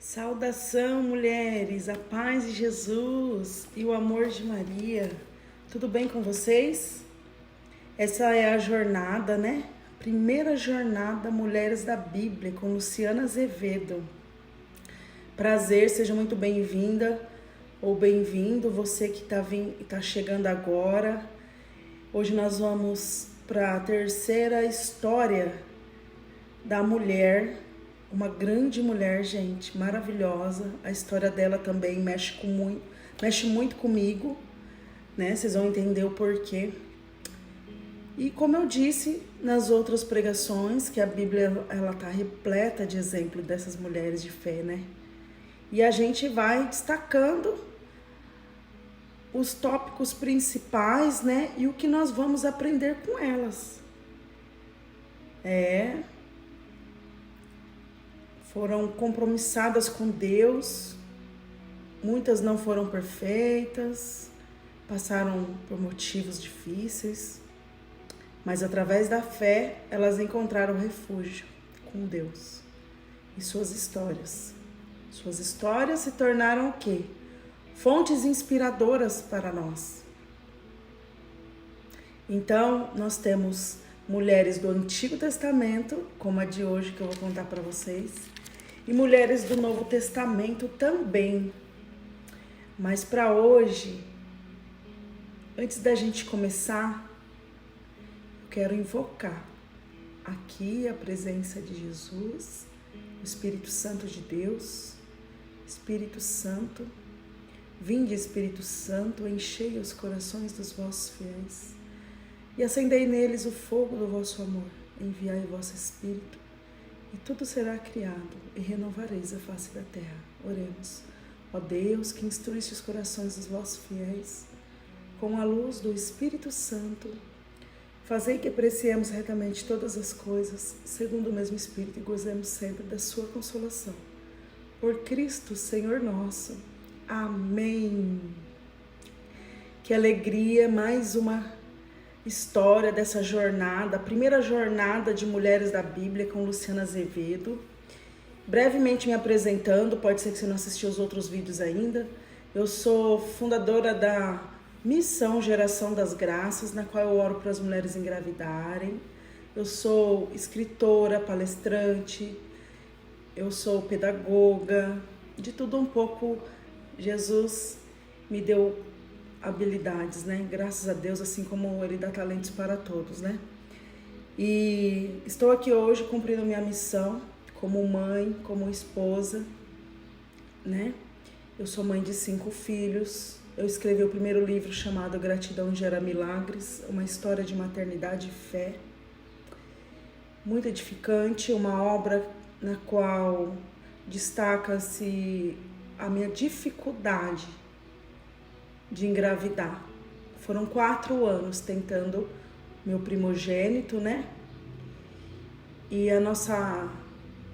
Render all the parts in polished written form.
Saudação, mulheres, a paz de Jesus e o amor de Maria. Tudo bem com vocês? Essa é a jornada, né? Primeira jornada Mulheres da Bíblia com Luciana Azevedo. Prazer, seja muito bem-vinda ou bem-vindo, você que tá chegando agora. Hoje nós vamos para a terceira história da mulher. Uma grande mulher, gente, maravilhosa. A história dela também mexe muito comigo, né? Vocês vão entender o porquê. E como eu disse nas outras pregações, que a Bíblia ela tá repleta de exemplos dessas mulheres de fé, né? E a gente vai destacando os tópicos principais, né? E o que nós vamos aprender com elas. Foram compromissadas com Deus, muitas não foram perfeitas, passaram por motivos difíceis, mas através da fé elas encontraram refúgio com Deus. E suas histórias se tornaram o quê? Fontes inspiradoras para nós. Então, nós temos mulheres do Antigo Testamento, como a de hoje que eu vou contar para vocês, e mulheres do Novo Testamento também. Mas para hoje, antes da gente começar, eu quero invocar aqui a presença de Jesus, o Espírito Santo de Deus. Espírito Santo, vinde Espírito Santo, enchei os corações dos vossos fiéis e acendei neles o fogo do vosso amor. Enviai o vosso Espírito e tudo será criado, e renovareis a face da terra. Oremos. Ó Deus, que instruíste os corações dos vossos fiéis, com a luz do Espírito Santo, fazei que apreciemos retamente todas as coisas, segundo o mesmo Espírito, e gozemos sempre da sua consolação. Por Cristo, Senhor nosso. Amém. Que alegria, mais uma história dessa jornada, a primeira jornada de Mulheres da Bíblia com Luciana Azevedo. Brevemente me apresentando, pode ser que você não assistiu os outros vídeos ainda. Eu sou fundadora da Missão Geração das Graças, na qual eu oro para as mulheres engravidarem. Eu sou escritora, palestrante, eu sou pedagoga, de tudo um pouco. Jesus me deu habilidades, né? Graças a Deus, assim como Ele dá talentos para todos, né? E estou aqui hoje cumprindo minha missão como mãe, como esposa, né? Eu sou mãe de 5 filhos. Eu escrevi o primeiro livro chamado Gratidão Gera Milagres, uma história de maternidade e fé. Muito edificante, uma obra na qual destaca-se a minha dificuldade de engravidar. Foram 4 anos tentando meu primogênito, né? E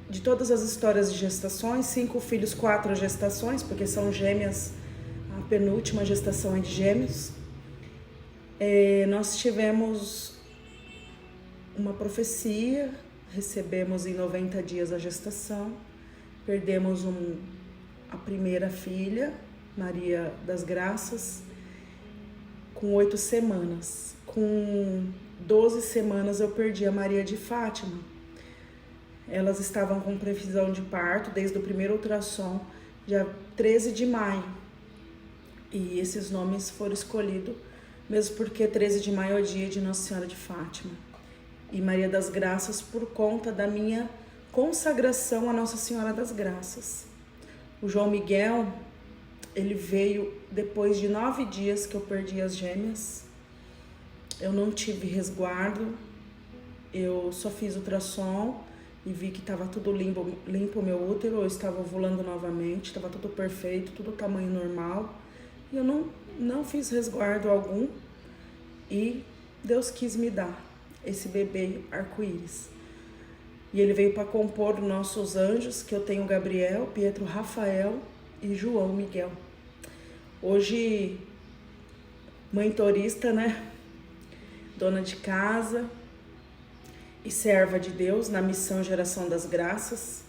de todas as histórias de gestações, 5 filhos, 4 gestações, porque são gêmeas, a penúltima gestação é de gêmeos. Nós tivemos uma profecia, recebemos em 90 dias a gestação, perdemos a primeira filha, Maria das Graças, com 8 semanas. Com 12 semanas eu perdi a Maria de Fátima. Elas estavam com previsão de parto desde o primeiro ultrassom, dia 13 de maio. E esses nomes foram escolhidos mesmo porque 13 de maio é o dia de Nossa Senhora de Fátima. E Maria das Graças por conta da minha consagração a Nossa Senhora das Graças. O João Miguel, ele veio depois de 9 dias que eu perdi as gêmeas. Eu não tive resguardo, eu só fiz ultrassom e vi que estava tudo limpo o meu útero, eu estava ovulando novamente, estava tudo perfeito, tudo tamanho normal. E eu não fiz resguardo algum e Deus quis me dar esse bebê arco-íris. E ele veio para compor nossos anjos, que eu tenho Gabriel, Pietro, Rafael e João Miguel. Hoje, mãe torista, né? Dona de casa e serva de Deus na Missão Geração das Graças.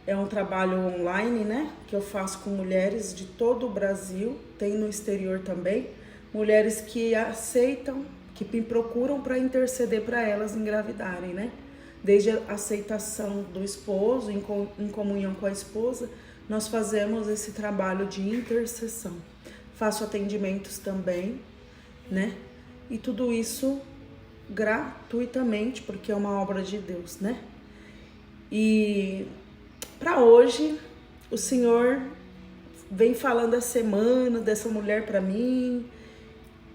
É um trabalho online, né? Que eu faço com mulheres de todo o Brasil, tem no exterior também. Mulheres que aceitam, que me procuram para interceder para elas engravidarem, né? Desde a aceitação do esposo, em comunhão com a esposa, nós fazemos esse trabalho de intercessão. Faço atendimentos também, né? E tudo isso gratuitamente, porque é uma obra de Deus, né? E para hoje, o Senhor vem falando a semana dessa mulher para mim,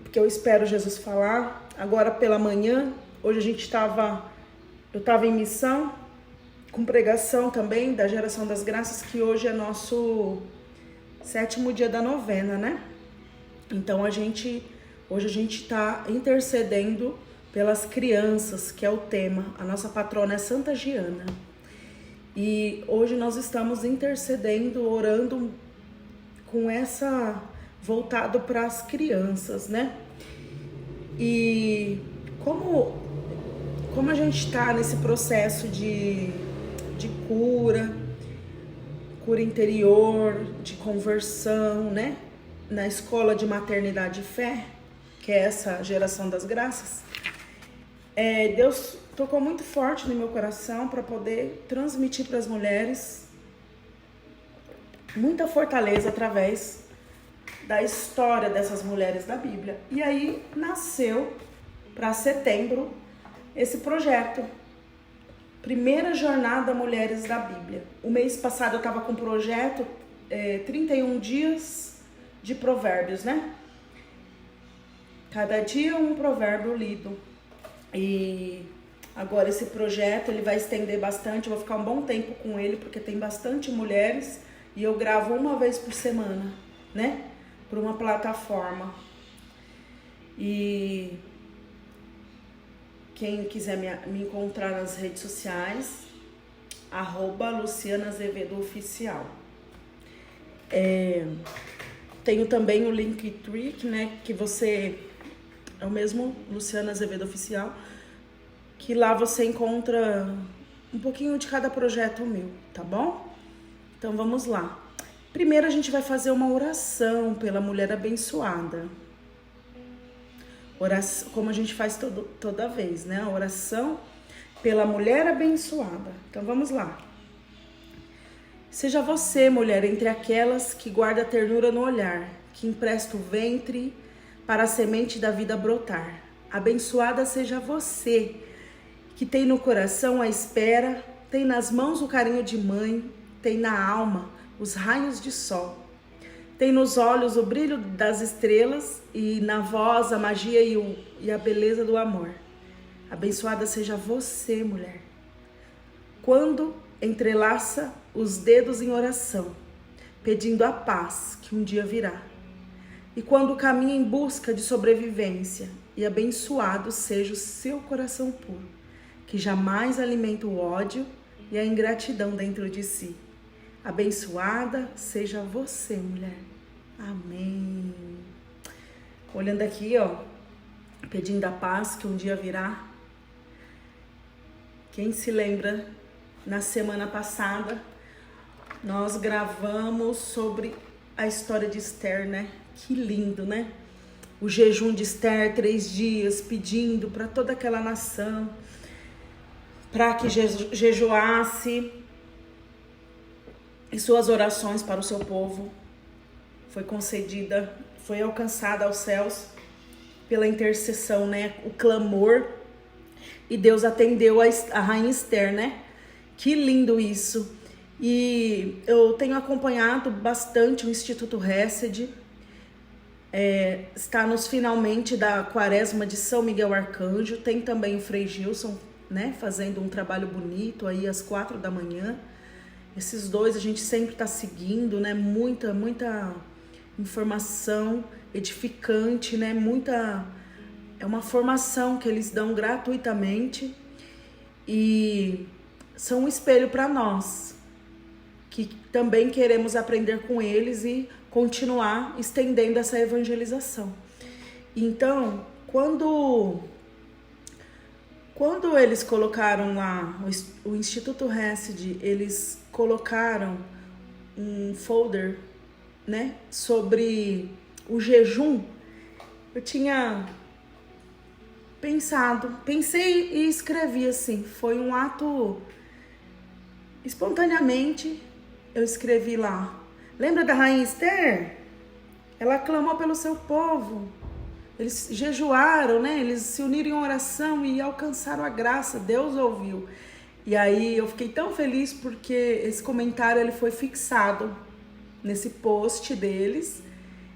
porque eu espero Jesus falar. Agora pela manhã, hoje eu estava em missão, com pregação também da Geração das Graças, que hoje é nosso 7º dia da novena, né? Então hoje a gente está intercedendo pelas crianças, que é o tema. A nossa patrona é Santa Giana. E hoje nós estamos intercedendo, orando com essa voltado para as crianças, né? E como a gente está nesse processo de cura interior, de conversão, né? Na escola de maternidade e fé, que é essa Geração das Graças, Deus tocou muito forte no meu coração para poder transmitir para as mulheres muita fortaleza através da história dessas mulheres da Bíblia. E aí nasceu para setembro esse projeto, Primeira Jornada Mulheres da Bíblia. O mês passado eu estava com o projeto 31 dias de provérbios, né? Cada dia um provérbio lido. E agora esse projeto ele vai estender bastante, eu vou ficar um bom tempo com ele, porque tem bastante mulheres e eu gravo uma vez por semana, né? Por uma plataforma. E quem quiser me encontrar nas redes sociais, @LucianaAzevedoOficial. Tenho também o Linktree, né, que você é o mesmo, Luciana Azevedo Oficial, que lá você encontra um pouquinho de cada projeto meu, tá bom? Então vamos lá. Primeiro a gente vai fazer uma oração pela mulher abençoada. Oração, como a gente faz toda vez, né? A oração pela mulher abençoada. Então vamos lá. Seja você, mulher, entre aquelas que guarda ternura no olhar, que empresta o ventre para a semente da vida brotar. Abençoada seja você, que tem no coração a espera, tem nas mãos o carinho de mãe, tem na alma os raios de sol, tem nos olhos o brilho das estrelas e na voz a magia e a beleza do amor. Abençoada seja você, mulher, quando entrelaça os dedos em oração, pedindo a paz que um dia virá. E quando caminha em busca de sobrevivência, e abençoado seja o seu coração puro, que jamais alimenta o ódio e a ingratidão dentro de si. Abençoada seja você, mulher. Amém. Olhando aqui, ó, pedindo a paz que um dia virá. Quem se lembra, na semana passada, nós gravamos sobre a história de Esther, né? Que lindo, né? O jejum de Esther, 3 dias, pedindo para toda aquela nação, para que jejuasse, e suas orações para o seu povo foi concedida, foi alcançada aos céus pela intercessão, né? O clamor, e Deus atendeu a rainha Esther, né? Que lindo isso. E eu tenho acompanhado bastante o Instituto Hesed, está nos finalmente da quaresma de São Miguel Arcanjo. Tem também o Frei Gilson, né, fazendo um trabalho bonito aí às 4 da manhã. Esses dois a gente sempre está seguindo, né, muita informação edificante, né, é uma formação que eles dão gratuitamente e são um espelho para nós, que também queremos aprender com eles e continuar estendendo essa evangelização. Então, quando eles colocaram lá o Instituto Hesed, eles colocaram um folder, né, sobre o jejum, eu tinha pensei e escrevi assim. Foi um ato espontaneamente, eu escrevi lá. Lembra da rainha Esther? Ela clamou pelo seu povo. Eles jejuaram, né? Eles se uniram em oração e alcançaram a graça. Deus ouviu. E aí eu fiquei tão feliz porque esse comentário ele foi fixado nesse post deles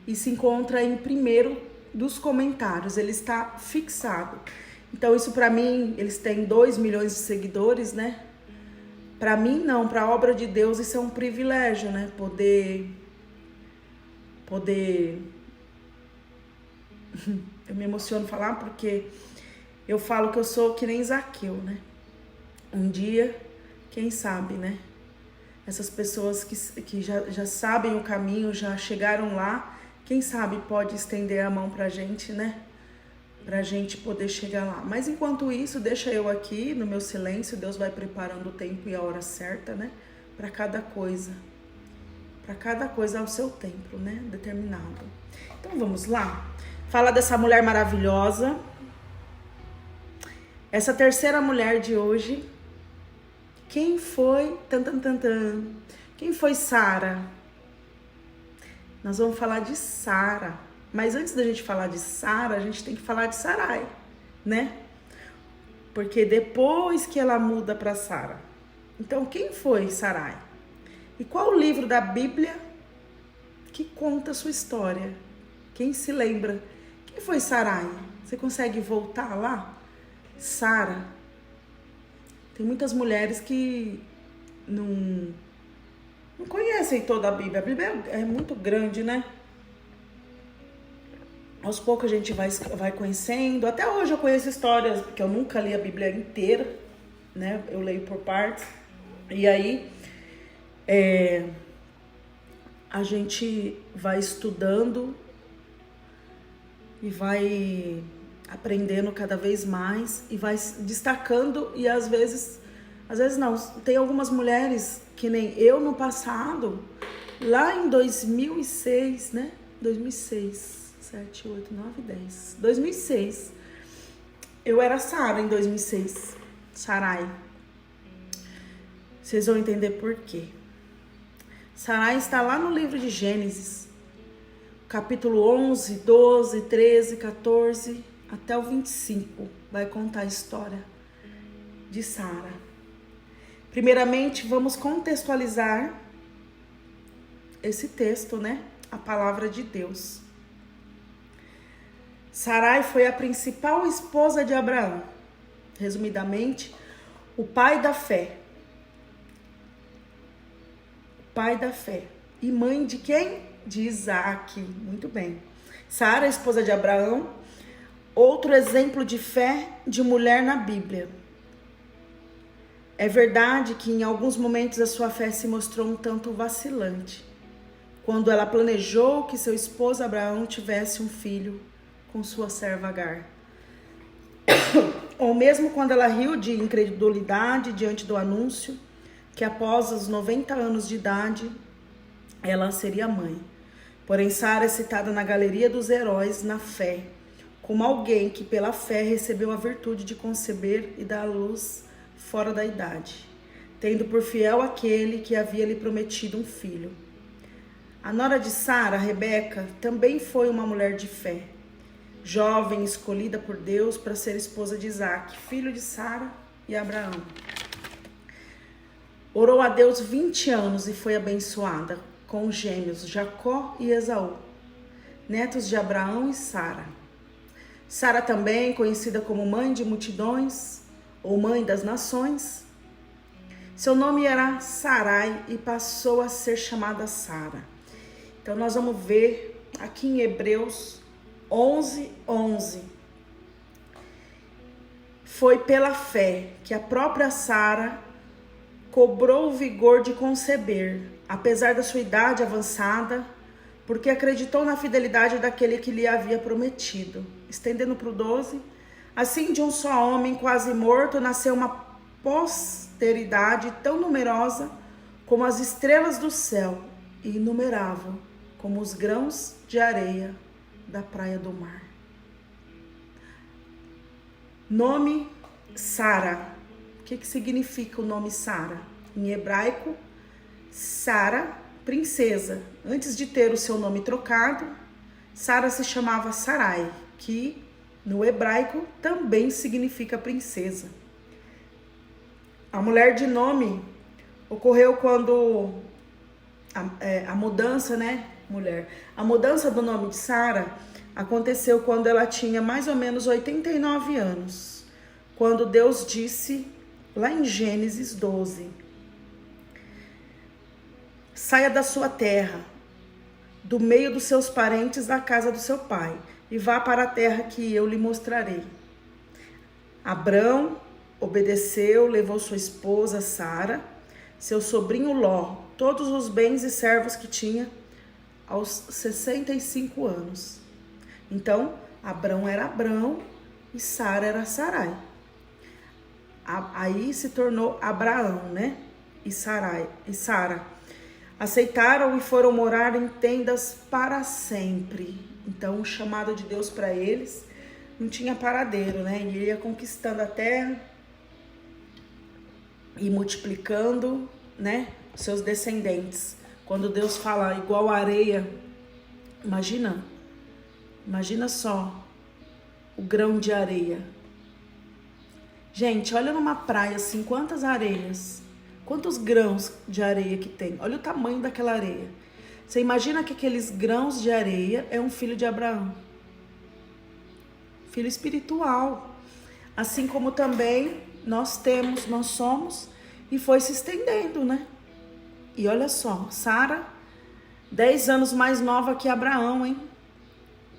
e se encontra em primeiro dos comentários. Ele está fixado. Então isso para mim, eles têm 2 milhões de seguidores, né? Para mim não, para a obra de Deus isso é um privilégio, né? Poder eu me emociono falar porque eu falo que eu sou que nem Zaqueu, né? Um dia, quem sabe, né? Essas pessoas que já sabem o caminho, já chegaram lá, quem sabe pode estender a mão pra gente, né? Pra gente poder chegar lá. Mas enquanto isso, deixa eu aqui no meu silêncio, Deus vai preparando o tempo e a hora certa, né? Pra cada coisa. Pra cada coisa ao seu tempo, né? Determinado. Então vamos lá. Fala dessa mulher maravilhosa. Essa terceira mulher de hoje. Quem foi? Quem foi Sara? Nós vamos falar de Sara. Mas antes da gente falar de Sara, a gente tem que falar de Sarai, né? Porque depois que ela muda para Sara. Então, quem foi Sarai? E qual o livro da Bíblia que conta a sua história? Quem se lembra? Quem foi Sarai? Você consegue voltar lá? Sara. Tem muitas mulheres que não conhecem toda a Bíblia. A Bíblia é muito grande, né? Aos poucos a gente vai conhecendo. Até hoje eu conheço histórias, porque eu nunca li a Bíblia inteira, né? Eu leio por partes. E aí a gente vai estudando e vai aprendendo cada vez mais e vai destacando. E às vezes não, tem algumas mulheres que nem eu no passado, lá em 2006, né? 2006, 7, 8, 9, 10. 2006. Eu era Sara em 2006. Sarai. Vocês vão entender por quê. Sarai está lá no livro de Gênesis, capítulo 11, 12, 13, 14, até o 25. Vai contar a história de Sara. Primeiramente, vamos contextualizar esse texto, né? A palavra de Deus. Sarai foi a principal esposa de Abraão. Resumidamente, o pai da fé. Pai da fé. E mãe de quem? De Isaac. Muito bem. Sara, esposa de Abraão, outro exemplo de fé de mulher na Bíblia. É verdade que em alguns momentos a sua fé se mostrou um tanto vacilante, quando ela planejou que seu esposo Abraão tivesse um filho com sua serva Agar. Ou mesmo quando ela riu de incredulidade diante do anúncio que após os 90 anos de idade ela seria mãe. Porém, Sara é citada na galeria dos heróis na fé, como alguém que pela fé recebeu a virtude de conceber e dar à luz fora da idade, tendo por fiel aquele que havia lhe prometido um filho. A nora de Sara, Rebeca, também foi uma mulher de fé, jovem escolhida por Deus para ser esposa de Isaac, filho de Sara e Abraão. Orou a Deus 20 anos e foi abençoada com os gêmeos Jacó e Esaú, netos de Abraão e Sara. Sara também, conhecida como mãe de multidões ou mãe das nações, seu nome era Sarai e passou a ser chamada Sara. Então nós vamos ver aqui em Hebreus 11:11. Foi pela fé que a própria Sara cobrou o vigor de conceber, apesar da sua idade avançada, porque acreditou na fidelidade daquele que lhe havia prometido. Estendendo para o 12, assim de um só homem quase morto nasceu uma posteridade tão numerosa como as estrelas do céu e inumerável como os grãos de areia da praia do mar. Nome Sara. O que significa o nome Sara? Em hebraico, Sara, princesa. Antes de ter o seu nome trocado, Sara se chamava Sarai, que no hebraico também significa princesa. A mulher de nome ocorreu quando a mudança, né, mulher? A mudança do nome de Sara aconteceu quando ela tinha mais ou menos 89 anos. Quando Deus disse, lá em Gênesis 12, saia da sua terra, do meio dos seus parentes, da casa do seu pai, e vá para a terra que eu lhe mostrarei. Abrão obedeceu, levou sua esposa Sara, seu sobrinho Ló, todos os bens e servos que tinha, aos 65 anos. Então, Abrão era Abrão e Sara era Sarai. Aí se tornou Abraão, né? E Sara. Aceitaram e foram morar em tendas para sempre. Então, o chamado de Deus para eles não tinha paradeiro, né? Ele ia conquistando a terra e multiplicando, né, seus descendentes. Quando Deus fala igual areia, imagina só o grão de areia. Gente, olha numa praia assim, quantas areias, quantos grãos de areia que tem. Olha o tamanho daquela areia. Você imagina que aqueles grãos de areia é um filho de Abraão. Filho espiritual. Assim como também nós somos, e foi se estendendo, né? E olha só, Sara, 10 anos mais nova que Abraão, hein?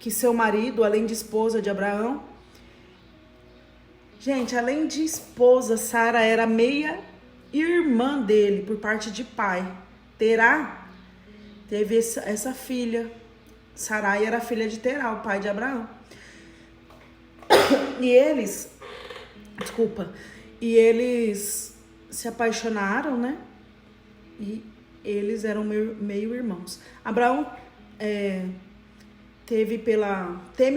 Que seu marido, além de esposa de Abraão. Gente, além de esposa, Sara era meia irmã dele, por parte de pai. Terá teve essa filha. Sarai era filha de Terá, o pai de Abraão. E eles se apaixonaram, né? E eles eram meio irmãos. Abraão teme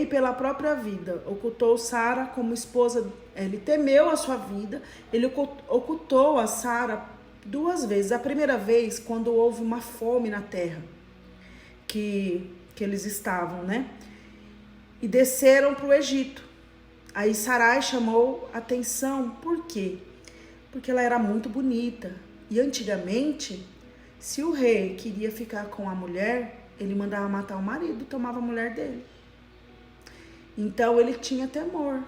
pela própria vida, ocultou Sara como esposa, ele temeu a sua vida, ele ocultou a Sara 2 vezes. A primeira vez, quando houve uma fome na terra, que eles estavam, né? E desceram para o Egito. Aí Sarai chamou atenção, por quê? Porque ela era muito bonita. E antigamente, se o rei queria ficar com a mulher, ele mandava matar o marido, tomava a mulher dele. Então ele tinha temor.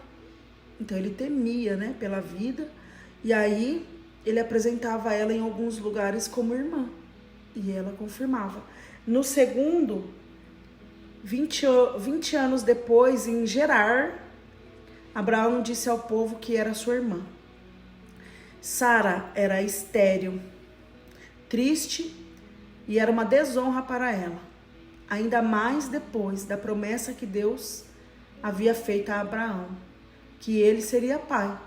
Então ele temia, né, pela vida. E aí ele apresentava ela em alguns lugares como irmã. E ela confirmava. No segundo, 20 anos depois, em Gerar, Abraão disse ao povo que era sua irmã. Sara era estéril, triste, e era uma desonra para ela. Ainda mais depois da promessa que Deus havia feito a Abraão, que ele seria pai.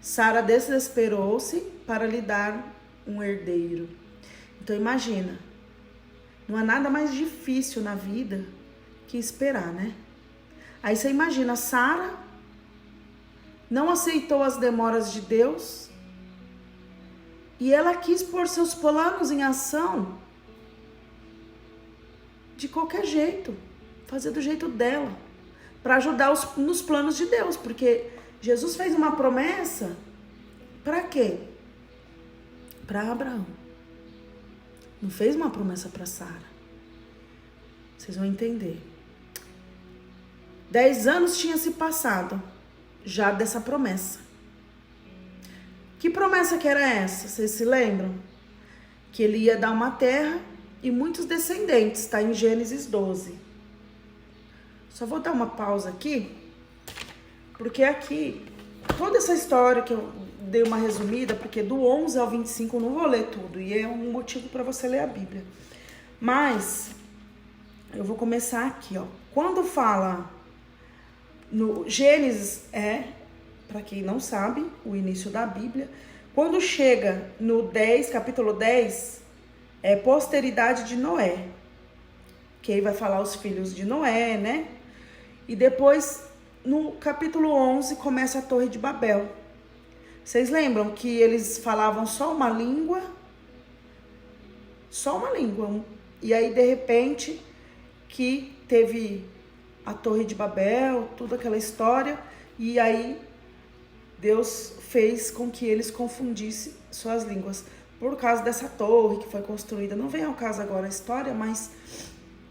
Sara desesperou-se para lhe dar um herdeiro. Então imagina, não há nada mais difícil na vida que esperar, né? Aí você imagina, Sara não aceitou as demoras de Deus e ela quis pôr seus planos em ação de qualquer jeito, fazer do jeito dela, para ajudar nos planos de Deus, porque Jesus fez uma promessa para quê? Para Abraão. Não fez uma promessa para Sara. Vocês vão entender. 10 anos tinha se passado já dessa promessa. Que promessa que era essa? Vocês se lembram? Que ele ia dar uma terra e muitos descendentes, está em Gênesis 12. Só vou dar uma pausa aqui, porque aqui, toda essa história que eu dei uma resumida, porque do 11 ao 25 eu não vou ler tudo, e é um motivo para você ler a Bíblia. Mas eu vou começar aqui, ó. Quando fala no Gênesis, para quem não sabe, o início da Bíblia. Quando chega no 10, capítulo 10, é posteridade de Noé. Que aí vai falar os filhos de Noé, né? E depois, no capítulo 11, começa a Torre de Babel. Vocês lembram que eles falavam só uma língua? Só uma língua. E aí, de repente, que teve a Torre de Babel, toda aquela história. E aí, Deus fez com que eles confundissem suas línguas. Por causa dessa torre que foi construída. Não vem ao caso agora a história, mas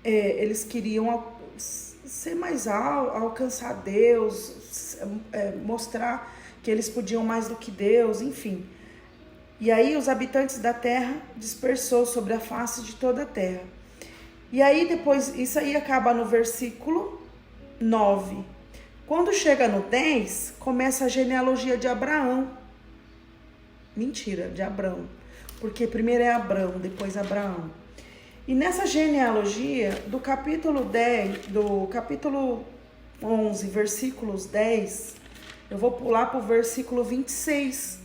eles queriam ser mais alcançar Deus, mostrar que eles podiam mais do que Deus, enfim. E aí os habitantes da terra dispersou sobre a face de toda a terra. E aí depois, isso aí acaba no versículo 9. Quando chega no 10, começa a genealogia de Abraão. Mentira, de Abrão. Porque primeiro é Abrão, depois Abraão. E nessa genealogia, do capítulo 11, versículos 10, eu vou pular para o versículo 26,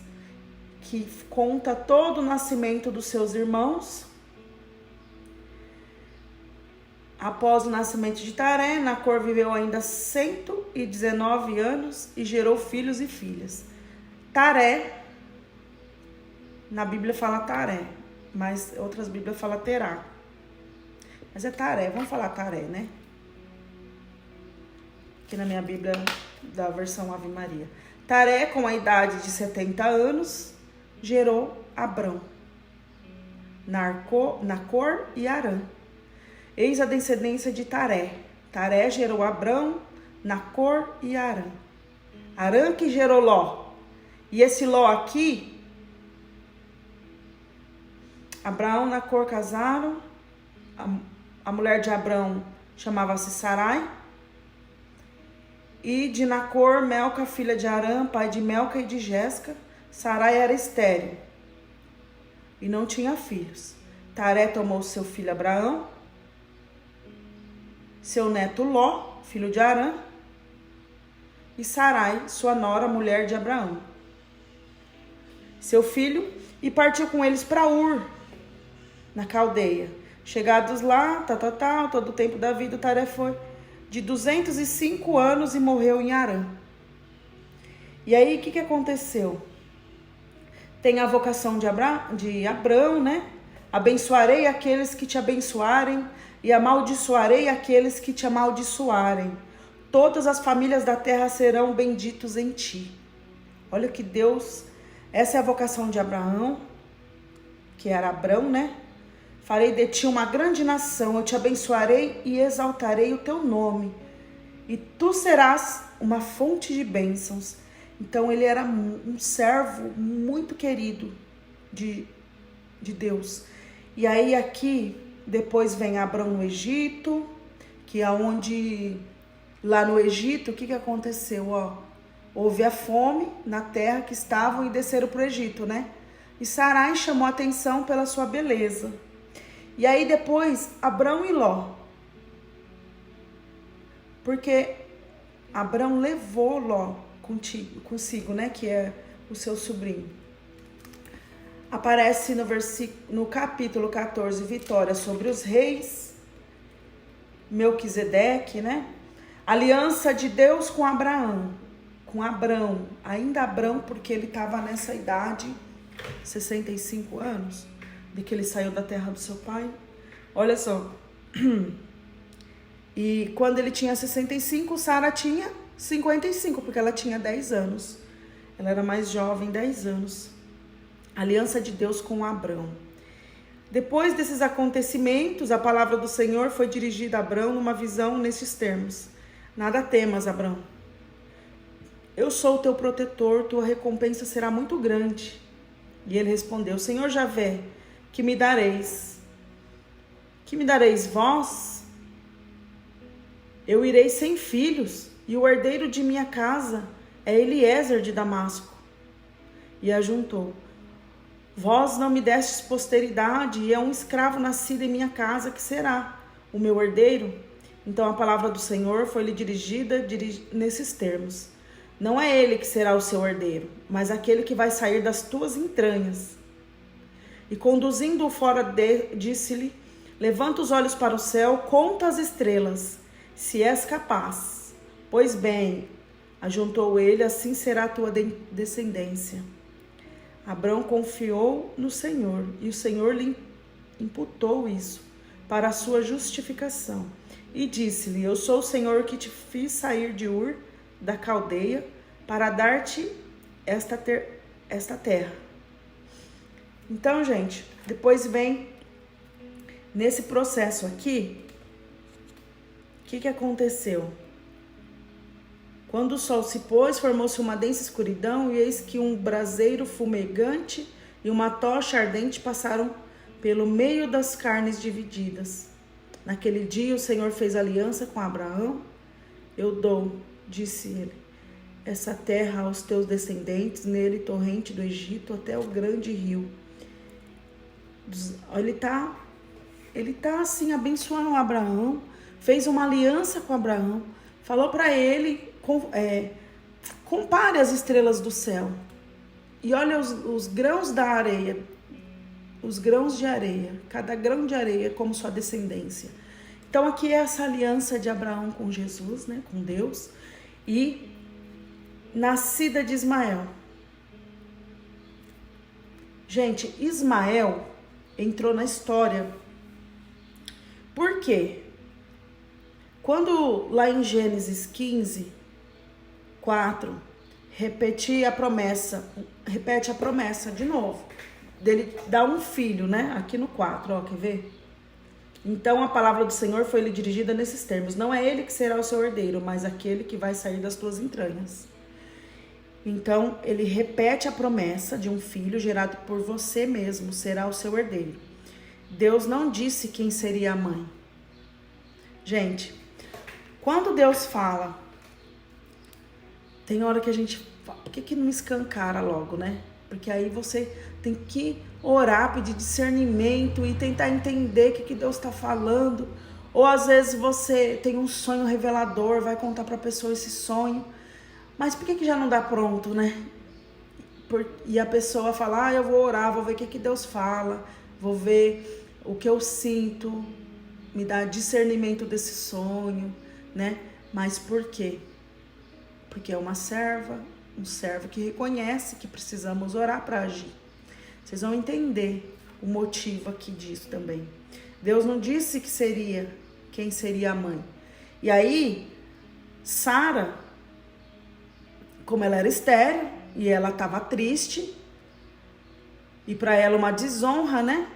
que conta todo o nascimento dos seus irmãos. Após o nascimento de Taré, Nacor viveu ainda 119 anos e gerou filhos e filhas. Taré, na Bíblia fala Taré, mas outras Bíblias falam Terá. Mas é Taré, vamos falar Taré, né? Aqui na minha Bíblia, da versão Ave Maria. Taré, com a idade de 70 anos, gerou Abrão, Nacor e Harã. Eis a descendência de Taré. Taré gerou Abrão, Nacor e Harã. Harã que gerou Ló. E esse Ló aqui, Abraão e Nacor casaram. A mulher de Abrão chamava-se Sarai. E de Nacor, Melca, filha de Harã, pai de Melca e de Jéssica. Sarai era estéril e não tinha filhos. Taré tomou seu filho Abraão, seu neto Ló, filho de Harã, e Sarai, sua nora, mulher de Abraão, seu filho, e partiu com eles para Ur, na Caldeia. Chegados lá, todo o tempo da vida, Taré foi de 205 anos e morreu em Harã. E aí, o que aconteceu? Tem a vocação de Abrão, né? Abençoarei aqueles que te abençoarem e amaldiçoarei aqueles que te amaldiçoarem. Todas as famílias da terra serão benditos em ti. Olha que Deus, essa é a vocação de Abraão, que era Abrão, né? Farei de ti uma grande nação, eu te abençoarei e exaltarei o teu nome, e tu serás uma fonte de bênçãos. Então ele era um servo muito querido de Deus. E aí aqui, depois vem Abrão no Egito, que é onde, lá no Egito, o que aconteceu? Houve a fome na terra que estavam e desceram para o Egito, né? E Sarai chamou a atenção pela sua beleza. E aí depois, Abrão e Ló. Porque Abrão levou Ló consigo, né? Que é o seu sobrinho. Aparece no capítulo 14, vitória sobre os reis, Melquisedeque, né? Aliança de Deus com Abraão, com Abrão, ainda Abrão, porque ele estava nessa idade, 65 anos, de que ele saiu da terra do seu pai. Olha só. E quando ele tinha 65, Sara tinha 55, porque ela tinha 10 anos. Ela era mais jovem, 10 anos. Aliança de Deus com Abrão. Depois desses acontecimentos, a palavra do Senhor foi dirigida a Abrão numa visão nesses termos: nada temas, Abrão. Eu sou o teu protetor, tua recompensa será muito grande. E ele respondeu: Senhor Javé, que me dareis? Que me dareis vós? Eu irei sem filhos, e o herdeiro de minha casa é Eliezer de Damasco. E ajuntou: vós não me destes posteridade, e é um escravo nascido em minha casa que será o meu herdeiro. Então a palavra do Senhor foi-lhe dirigida nesses termos: Não é ele que será o seu herdeiro, mas aquele que vai sair das tuas entranhas. E conduzindo-o fora, disse-lhe: levanta os olhos para o céu, conta as estrelas, se és capaz. Pois bem, ajuntou ele, assim será a tua descendência. Abrão confiou no Senhor, e o Senhor lhe imputou isso para a sua justificação. E disse-lhe: eu sou o Senhor que te fiz sair de Ur, da Caldeia, para dar-te esta terra. Então, gente, depois vem nesse processo aqui, o que aconteceu? Quando o sol se pôs, formou-se uma densa escuridão, e eis que um braseiro fumegante e uma tocha ardente passaram pelo meio das carnes divididas. Naquele dia o Senhor fez aliança com Abraão. Eu dou, disse ele, essa terra aos teus descendentes, nele torrente do Egito até o grande rio. Ele tá assim abençoando Abraão, fez uma aliança com Abraão, falou para ele, compare as estrelas do céu e olha os grãos da areia, os grãos de areia, cada grão de areia como sua descendência. Então aqui é essa aliança de Abraão com Jesus, né, com Deus, e nascida de Ismael. Gente, Ismael entrou na história. Por quê? Quando lá em Gênesis 15, 4, repete a promessa de novo, dele dar um filho, né? Aqui no 4, ó, quer ver? Então a palavra do Senhor foi lhe dirigida nesses termos: não é ele que será o seu herdeiro, mas aquele que vai sair das tuas entranhas. Então ele repete a promessa de um filho gerado por você mesmo, será o seu herdeiro. Deus não disse quem seria a mãe. Gente, quando Deus fala, tem hora que a gente fala, por que não escancara logo, né? Porque aí você tem que orar, pedir discernimento e tentar entender o que Deus está falando. Ou às vezes você tem um sonho revelador, vai contar para a pessoa esse sonho, mas por que já não dá pronto, né? E a pessoa fala, eu vou orar, vou ver o que Deus fala, vou ver o que eu sinto, me dá discernimento desse sonho, né? Mas por quê? Porque é uma serva, um servo que reconhece que precisamos orar para agir. Vocês vão entender o motivo aqui disso também. Deus não disse quem seria a mãe. E aí, Sara, como ela era estéril e ela estava triste, e para ela uma desonra, né?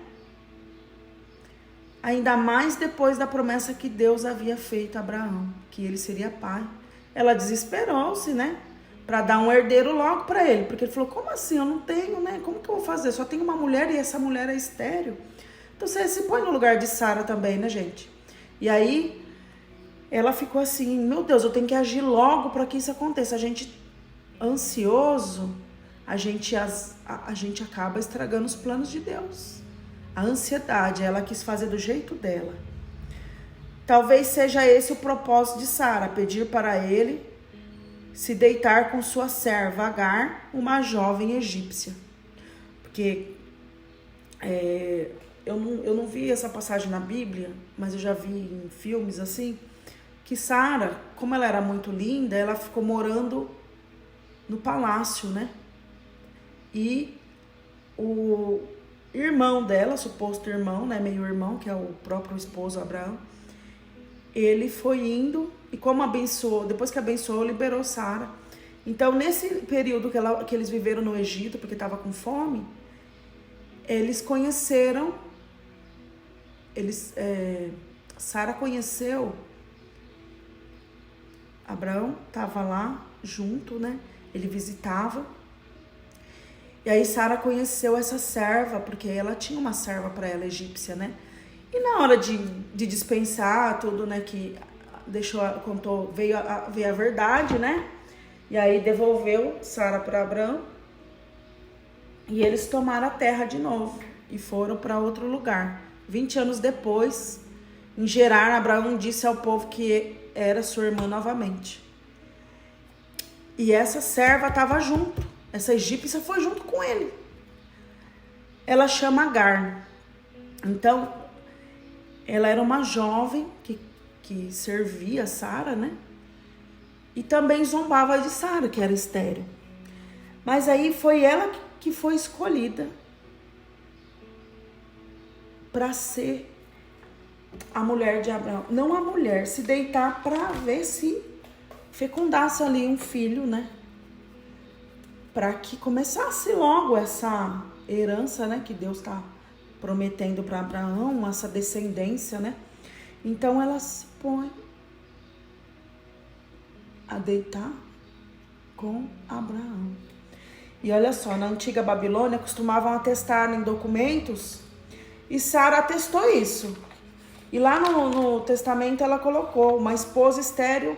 Ainda mais depois da promessa que Deus havia feito a Abraão, que ele seria pai. Ela desesperou-se, né? Para dar um herdeiro logo para ele. Porque ele falou, como assim? Eu não tenho, né? Como que eu vou fazer? Só tenho uma mulher e essa mulher é estéril. Então você se põe no lugar de Sara também, né, gente? E aí, ela ficou assim, meu Deus, eu tenho que agir logo para que isso aconteça. A gente ansioso, a gente acaba estragando os planos de Deus. A ansiedade, ela quis fazer do jeito dela. Talvez seja esse o propósito de Sara, pedir para ele se deitar com sua serva Agar, uma jovem egípcia. Porque eu não vi essa passagem na Bíblia, mas eu já vi em filmes assim, que Sara, como ela era muito linda, ela ficou morando no palácio, né? E o irmão dela, suposto irmão, né, meio irmão, que é o próprio esposo Abraão, ele foi indo e como abençoou, depois que abençoou, liberou Sara. Então, nesse período que eles viveram no Egito, porque estava com fome, Sara conheceu, Abraão estava lá junto, né? Ele visitava. E aí Sara conheceu essa serva, porque ela tinha uma serva para ela egípcia, né? E na hora de dispensar tudo, né, que veio a verdade, né? E aí devolveu Sara para Abraão. E eles tomaram a terra de novo e foram para outro lugar. 20 anos depois, em Gerar, Abraão disse ao povo que era sua irmã novamente. E essa serva estava junto. Essa egípcia foi junto com ele. Ela chama Agar. Então, ela era uma jovem que servia Sara, né? E também zombava de Sara, que era estéril. Mas aí foi ela que foi escolhida para ser a mulher de Abraão. Não a mulher, se deitar para ver se fecundasse ali um filho, né? Para que começasse logo essa herança, né? Que Deus está prometendo para Abraão, essa descendência, né? Então ela se põe a deitar com Abraão. E olha só, na antiga Babilônia costumavam atestar em documentos, e Sara atestou isso. E lá no testamento ela colocou: uma esposa estéril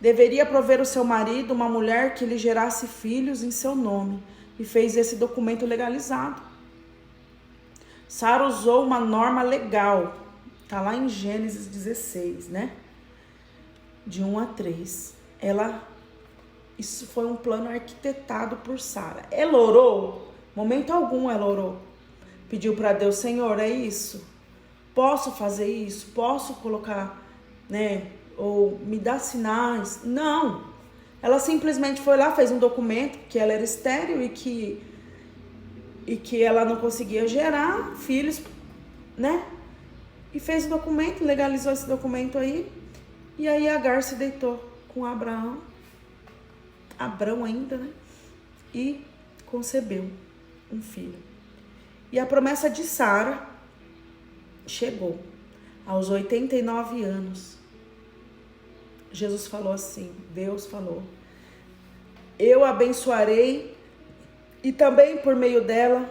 deveria prover o seu marido uma mulher que lhe gerasse filhos em seu nome, e fez esse documento legalizado. Sara usou uma norma legal, tá lá em Gênesis 16, né? De 1 a 3. Isso foi um plano arquitetado por Sara. Ela orou? Momento algum ela orou. Pediu para Deus: Senhor, é isso? Posso fazer isso? Posso colocar, né? Ou me dá sinais? Não. Ela simplesmente foi lá, fez um documento que ela era estéril e que ela não conseguia gerar filhos, né? E fez o documento, legalizou esse documento aí. E aí Agar se deitou com Abraão ainda, né? E concebeu um filho. E a promessa de Sara chegou aos 89 anos. Jesus falou assim, Deus falou: eu abençoarei e também por meio dela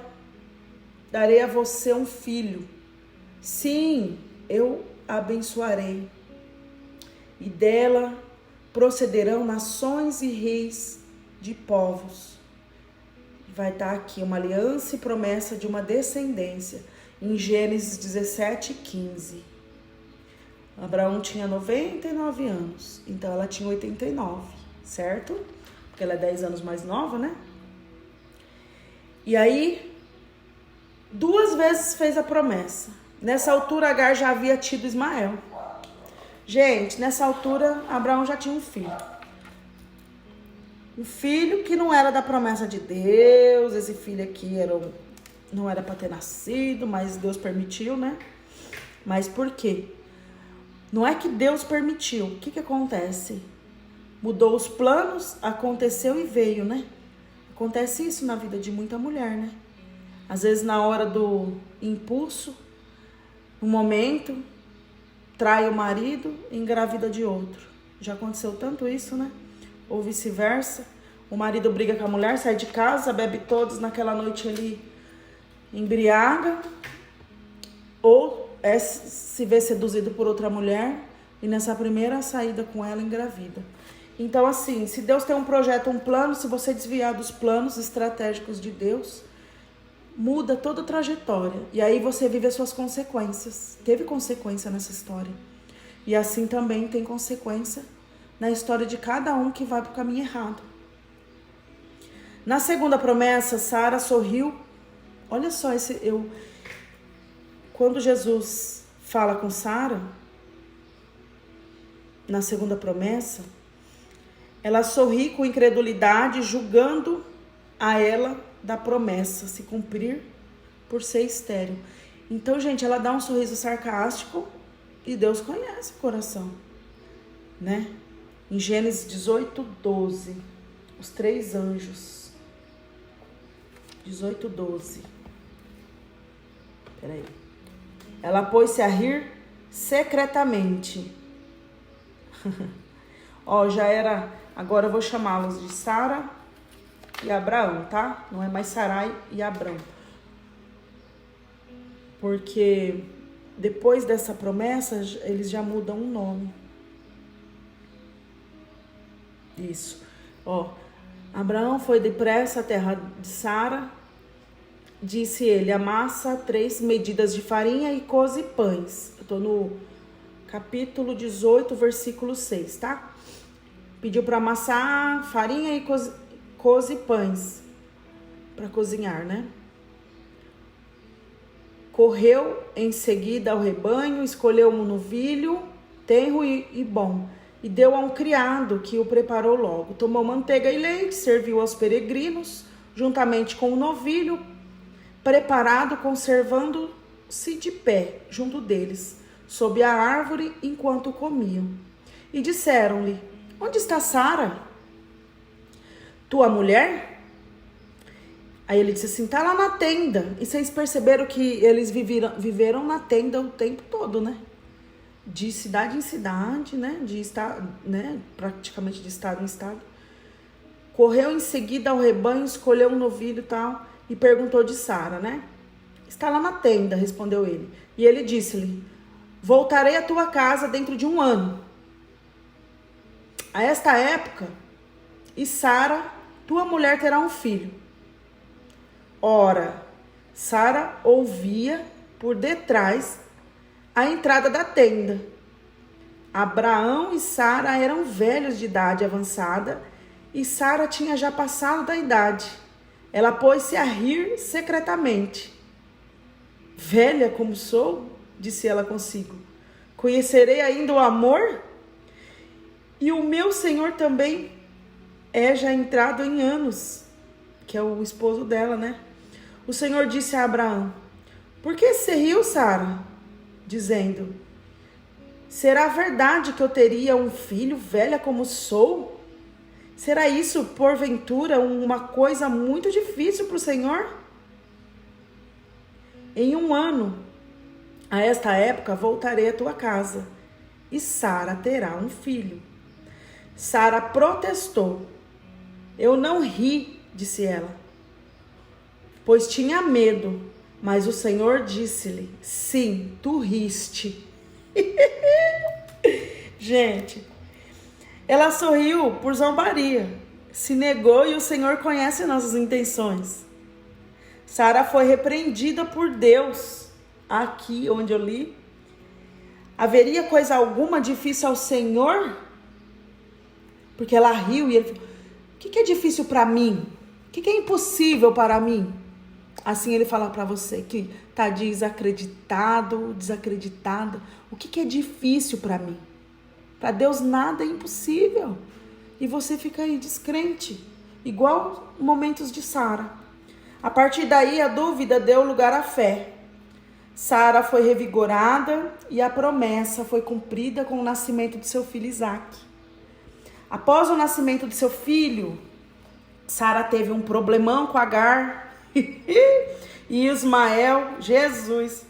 darei a você um filho. Sim, eu abençoarei. E dela procederão nações e reis de povos. Vai estar aqui uma aliança e promessa de uma descendência. Em Gênesis 17, 15. Abraão tinha 99 anos. Então ela tinha 89, certo? Porque ela é 10 anos mais nova, né? E aí, 2 vezes fez a promessa. Nessa altura, Agar já havia tido Ismael. Gente, nessa altura, Abraão já tinha um filho. Um filho que não era da promessa de Deus. Esse filho aqui não era para ter nascido, mas Deus permitiu, né? Mas por quê? Não é que Deus permitiu. O que acontece? Mudou os planos, aconteceu e veio, né? Acontece isso na vida de muita mulher, né? Às vezes na hora do impulso, no momento, trai o marido e engravida de outro. Já aconteceu tanto isso, né? Ou vice-versa. O marido briga com a mulher, sai de casa, bebe todos, naquela noite ele embriaga. Ou se vê seduzido por outra mulher e nessa primeira saída com ela engravida. Então assim, se Deus tem um projeto, um plano, se você desviar dos planos estratégicos de Deus, muda toda a trajetória. E aí você vive as suas consequências. Teve consequência nessa história. E assim também tem consequência na história de cada um que vai para o caminho errado. Na segunda promessa, Sara sorriu. Olha só, quando Jesus fala com Sara, na segunda promessa, ela sorri com incredulidade, julgando a ela da promessa se cumprir por ser estéril. Então, gente, ela dá um sorriso sarcástico e Deus conhece o coração, né? Em Gênesis 18, 12, os 3 anjos. 18, 12. Peraí. Ela pôs-se a rir secretamente. Ó, já era... Agora eu vou chamá-los de Sara e Abraão, tá? Não é mais Sarai e Abrão. Porque depois dessa promessa, eles já mudam o nome. Isso. Ó, Abraão foi depressa à terra de Sara. Disse ele: amassa 3 medidas de farinha e coze pães. Eu tô no capítulo 18, versículo 6, tá? Pediu para amassar farinha e coze pães para cozinhar, né? Correu em seguida ao rebanho, escolheu um novilho tenro e bom, e deu a um criado que o preparou logo. Tomou manteiga e leite, serviu aos peregrinos, juntamente com o novilho preparado, conservando-se de pé junto deles, sob a árvore, enquanto comiam. E disseram-lhe: onde está Sara, tua mulher? Aí ele disse assim: está lá na tenda. E vocês perceberam que eles viveram na tenda o tempo todo, né? De cidade em cidade, né? De estado, né? Praticamente de estado em estado. Correu em seguida ao rebanho, escolheu um novilho e tal, e perguntou de Sara, né? Está lá na tenda, respondeu ele. E ele disse-lhe: voltarei à tua casa dentro de 1 ano. A esta época, e Sara, tua mulher, terá um filho. Ora, Sara ouvia por detrás a entrada da tenda. Abraão e Sara eram velhos de idade avançada, e Sara tinha já passado da idade. Ela pôs-se a rir secretamente. Velha como sou, disse ela consigo, conhecerei ainda o amor? E o meu senhor também é já entrado em anos, que é o esposo dela, né? O Senhor disse a Abraão: por que se riu, Sara? Dizendo: será verdade que eu teria um filho, velha como sou? Será isso, porventura, uma coisa muito difícil para o Senhor? Em 1 ano, a esta época, voltarei à tua casa, e Sara terá um filho. Sara protestou. Eu não ri, disse ela, pois tinha medo. Mas o Senhor disse-lhe: sim, tu riste. Gente, ela sorriu por zombaria, se negou, e o Senhor conhece nossas intenções. Sara foi repreendida por Deus. Aqui onde eu li, haveria coisa alguma difícil ao Senhor? Porque ela riu e ele falou: o que é difícil para mim? O que é impossível para mim? Assim ele fala para você que está desacreditado, desacreditada. O que é difícil para mim? Para Deus nada é impossível. E você fica aí descrente, igual momentos de Sara. A partir daí a dúvida deu lugar à fé. Sara foi revigorada e a promessa foi cumprida com o nascimento de seu filho Isaque. Após o nascimento de seu filho, Sara teve um problemão com Agar e Ismael, Jesus.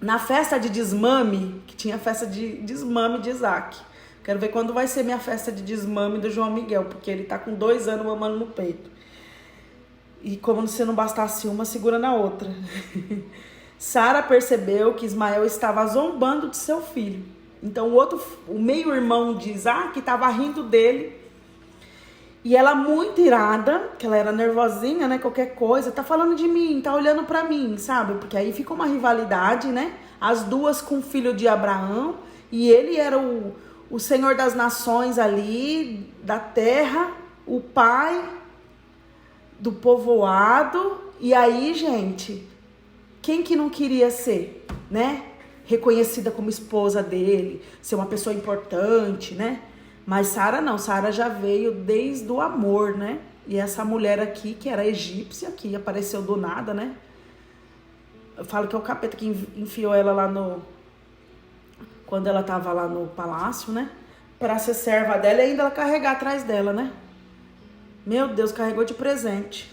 Na festa de desmame, que tinha festa de desmame de Isaque. Quero ver quando vai ser minha festa de desmame do João Miguel, porque ele tá com 2 anos mamando no peito. E como se não bastasse uma, segura na outra. Sara percebeu que Ismael estava zombando de seu filho. Então o meio-irmão de Isaque estava rindo dele. E ela muito irada, que ela era nervosinha, né? Qualquer coisa, tá falando de mim, tá olhando pra mim, sabe? Porque aí fica uma rivalidade, né? As duas com o filho de Abraão. E ele era o Senhor das nações ali, da terra, o pai do povoado. E aí, gente, quem que não queria ser, né? Reconhecida como esposa dele, ser uma pessoa importante, né? Mas Sara não, Sara já veio desde o amor, né? E essa mulher aqui, que era egípcia, que apareceu do nada, né? Eu falo que é o capeta que enfiou ela lá quando ela tava lá no palácio, né? Pra ser serva dela e ainda ela carregar atrás dela, né? Meu Deus, carregou de presente.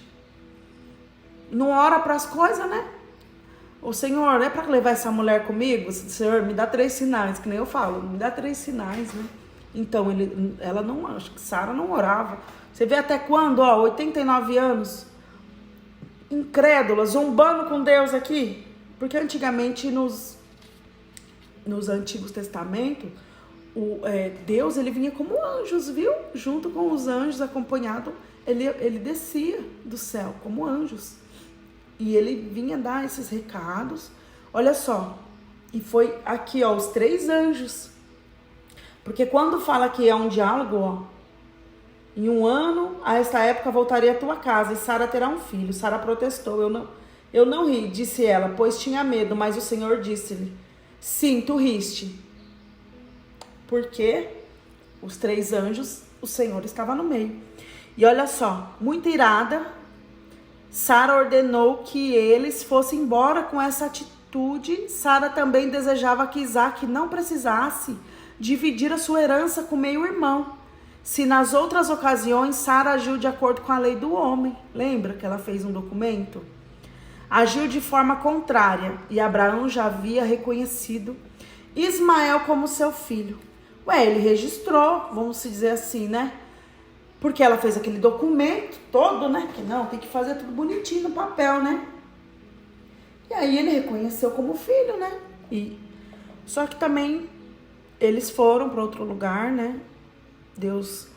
Não ora pras coisas, né? O Senhor, é pra levar essa mulher comigo? Senhor, me dá 3 sinais, que nem eu falo, me dá 3 sinais, né? Então, ela não, acho que Sara não orava. Você vê até quando, 89 anos, incrédula, zombando com Deus aqui. Porque antigamente, nos Antigos Testamentos, Deus, ele vinha como anjos, viu? Junto com os anjos, acompanhado, ele descia do céu como anjos. E ele vinha dar esses recados. Olha só, e foi aqui, os 3 anjos. Porque quando fala que é um diálogo, ó, em 1 ano, a esta época voltarei à tua casa e Sara terá um filho. Sara protestou, eu não ri, disse ela, pois tinha medo, mas o Senhor disse-lhe, sim, tu riste. Porque os 3 anjos, o Senhor estava no meio. E olha só, muito irada, Sara ordenou que eles fossem embora com essa atitude. Sara também desejava que Isaac não precisasse dividir a sua herança com meio-irmão. Se nas outras ocasiões Sara agiu de acordo com a lei do homem, lembra que ela fez um documento? Agiu de forma contrária e Abraão já havia reconhecido Ismael como seu filho. Ele registrou, vamos dizer assim, né? Porque ela fez aquele documento todo, né? Que não, tem que fazer tudo bonitinho no papel, né? E aí ele reconheceu como filho, né? Só que também eles foram para outro lugar, né? Deus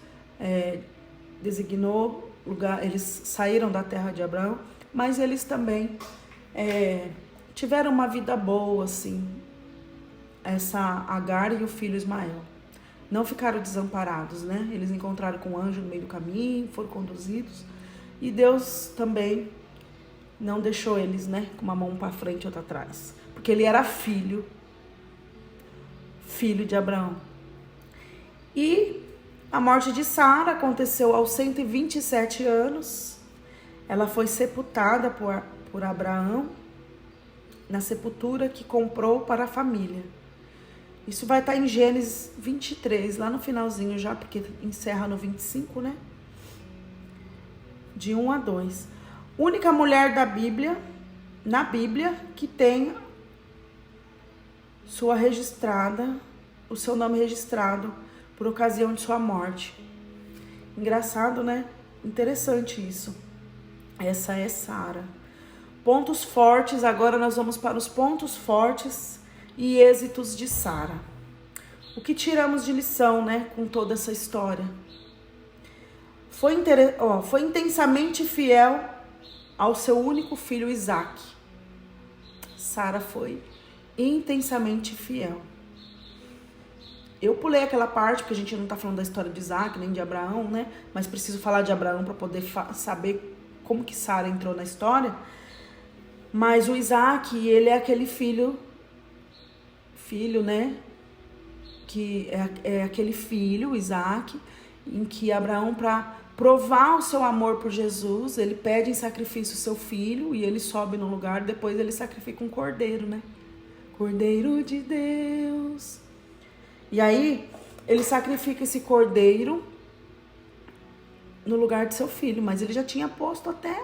designou lugar, eles saíram da terra de Abraão, mas eles também tiveram uma vida boa, assim, essa Agar e o filho Ismael. Não ficaram desamparados, né? Eles encontraram com um anjo no meio do caminho, foram conduzidos. E Deus também não deixou eles, né? Com uma mão para frente e outra atrás. Porque ele era filho de Abraão. E a morte de Sara aconteceu aos 127 anos. Ela foi sepultada por Abraão na sepultura que comprou para a família. Isso vai estar em Gênesis 23, lá no finalzinho já, porque encerra no 25, né? De 1 a 2. Única mulher na Bíblia, que tem o seu nome registrado por ocasião de sua morte. Engraçado, né? Interessante isso. Essa é Sara. Pontos fortes, agora nós vamos para os pontos fortes e êxitos de Sara. O que tiramos de lição, né, com toda essa história? Foi intensamente fiel ao seu único filho Isaac. Sara foi intensamente fiel. Eu pulei aquela parte, porque a gente não está falando da história de Isaac, nem de Abraão, né? Mas preciso falar de Abraão para poder saber como que Sara entrou na história. Mas o Isaac, ele é aquele filho, né? Que é aquele filho, Isaac, em que Abraão, para provar o seu amor por Jesus, ele pede em sacrifício o seu filho e ele sobe no lugar, depois ele sacrifica um cordeiro, né? Cordeiro de Deus. E aí, ele sacrifica esse cordeiro no lugar de seu filho, mas ele já tinha posto até...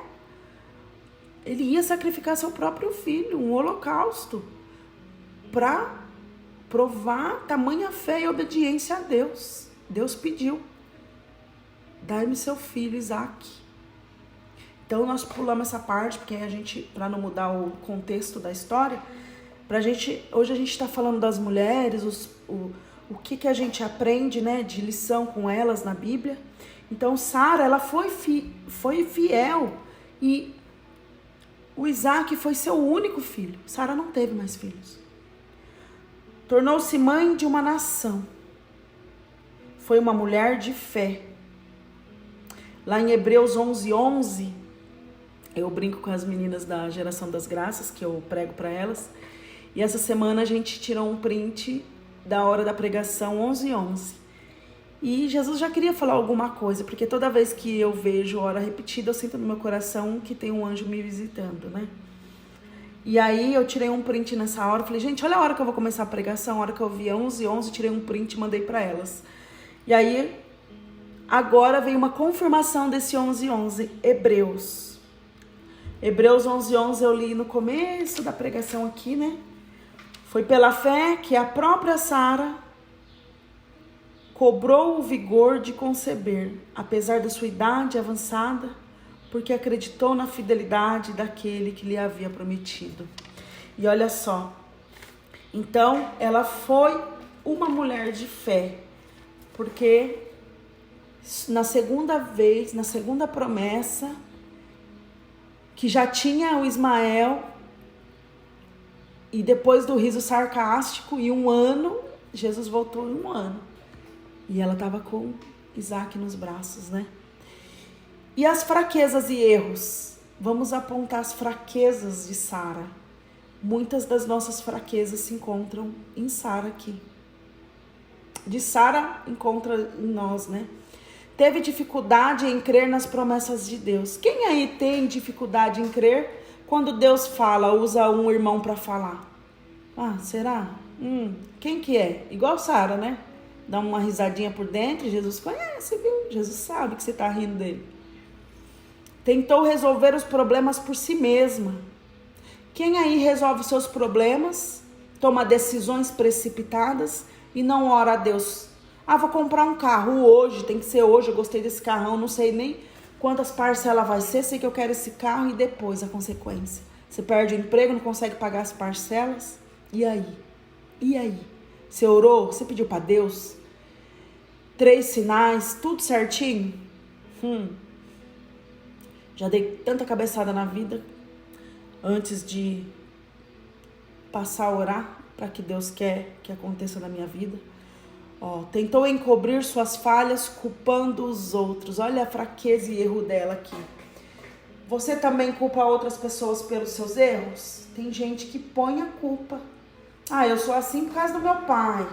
Ele ia sacrificar seu próprio filho, um holocausto, para provar tamanha fé e obediência a Deus. Deus pediu, dai-me seu filho Isaac. Então nós pulamos essa parte, porque a gente, para não mudar o contexto da história, hoje a gente está falando das mulheres, o que a gente aprende, né, de lição com elas na Bíblia. Então Sara, ela foi fiel e o Isaac foi seu único filho. Sara não teve mais filhos. Tornou-se mãe de uma nação. Foi uma mulher de fé. Lá em Hebreus 11:11, eu brinco com as meninas da Geração das Graças, que eu prego para elas. E essa semana a gente tirou um print da hora da pregação 11:11. E Jesus já queria falar alguma coisa, porque toda vez que eu vejo hora repetida, eu sinto no meu coração que tem um anjo me visitando, né? E aí eu tirei um print nessa hora, falei, gente, olha a hora que eu vou começar a pregação, a hora que eu vi 11:11, tirei um print e mandei para elas. E aí, agora veio uma confirmação desse 11:11, Hebreus 11:11 eu li no começo da pregação aqui, né? Foi pela fé que a própria Sara cobrou o vigor de conceber, apesar da sua idade avançada, porque acreditou na fidelidade daquele que lhe havia prometido. E olha só, então ela foi uma mulher de fé, porque na segunda promessa, que já tinha o Ismael, e depois do riso sarcástico, em 1 ano, Jesus voltou em 1 ano. E ela estava com Isaac nos braços, né? E as fraquezas e erros? Vamos apontar as fraquezas de Sara. Muitas das nossas fraquezas se encontram em Sara aqui. De Sara encontra em nós, né? Teve dificuldade em crer nas promessas de Deus. Quem aí tem dificuldade em crer quando Deus fala, usa um irmão para falar? Ah, será? Quem que é? Igual Sara, né? Dá uma risadinha por dentro, Jesus conhece, viu? Jesus sabe que você tá rindo dele. Tentou resolver os problemas por si mesma. Quem aí resolve seus problemas, toma decisões precipitadas e não ora a Deus? Ah, vou comprar um carro hoje, tem que ser hoje, eu gostei desse carrão, não sei nem quantas parcelas vai ser, sei que eu quero esse carro e depois a consequência. Você perde o emprego, não consegue pagar as parcelas, e aí? E aí? Você orou? Você pediu para Deus? 3 sinais, tudo certinho? Já dei tanta cabeçada na vida antes de passar a orar para que Deus quer que aconteça na minha vida. Tentou encobrir suas falhas culpando os outros. Olha a fraqueza e erro dela aqui. Você também culpa outras pessoas pelos seus erros? Tem gente que põe a culpa. Ah, eu sou assim por causa do meu pai.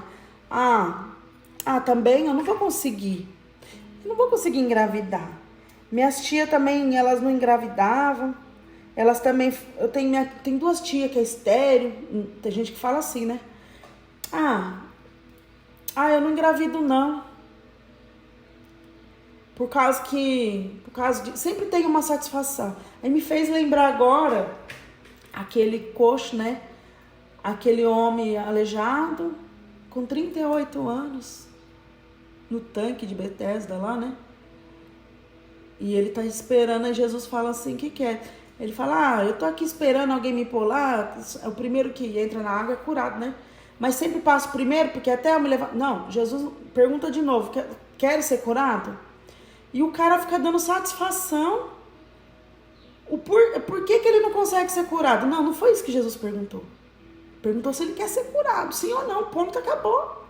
Também eu não vou conseguir. Eu não vou conseguir engravidar. Minhas tias também, elas não engravidavam. Elas também... Tem 2 tias que é estéril. Tem gente que fala assim, né? Eu não engravido não. Por causa de... Sempre tem uma satisfação. Aí me fez lembrar agora aquele coxo, né? Aquele homem aleijado com 38 anos no tanque de Betesda lá, né? E ele tá esperando, aí Jesus fala assim, o que é? Ele fala, eu tô aqui esperando alguém me pôr lá, o primeiro que entra na água é curado, né? Mas sempre passo primeiro, porque até eu me levar... Não, Jesus pergunta de novo, quer ser curado? E o cara fica dando satisfação. Por que ele não consegue ser curado? Não foi isso que Jesus perguntou. Perguntou se ele quer ser curado, sim ou não, ponto, acabou.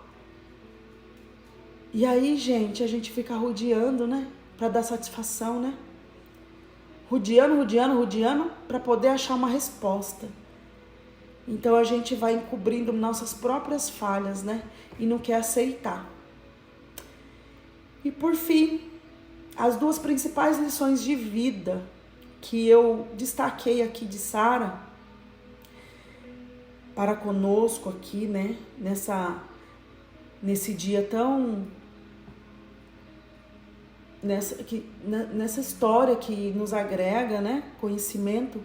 E aí, gente, a gente fica rodeando, né? Pra dar satisfação, né? Rodeando, pra poder achar uma resposta. Então a gente vai encobrindo nossas próprias falhas, né? E não quer aceitar. E por fim, as 2 principais lições de vida que eu destaquei aqui de Sara para conosco aqui, né? Nesse dia tão... Nessa história que nos agrega, né? Conhecimento.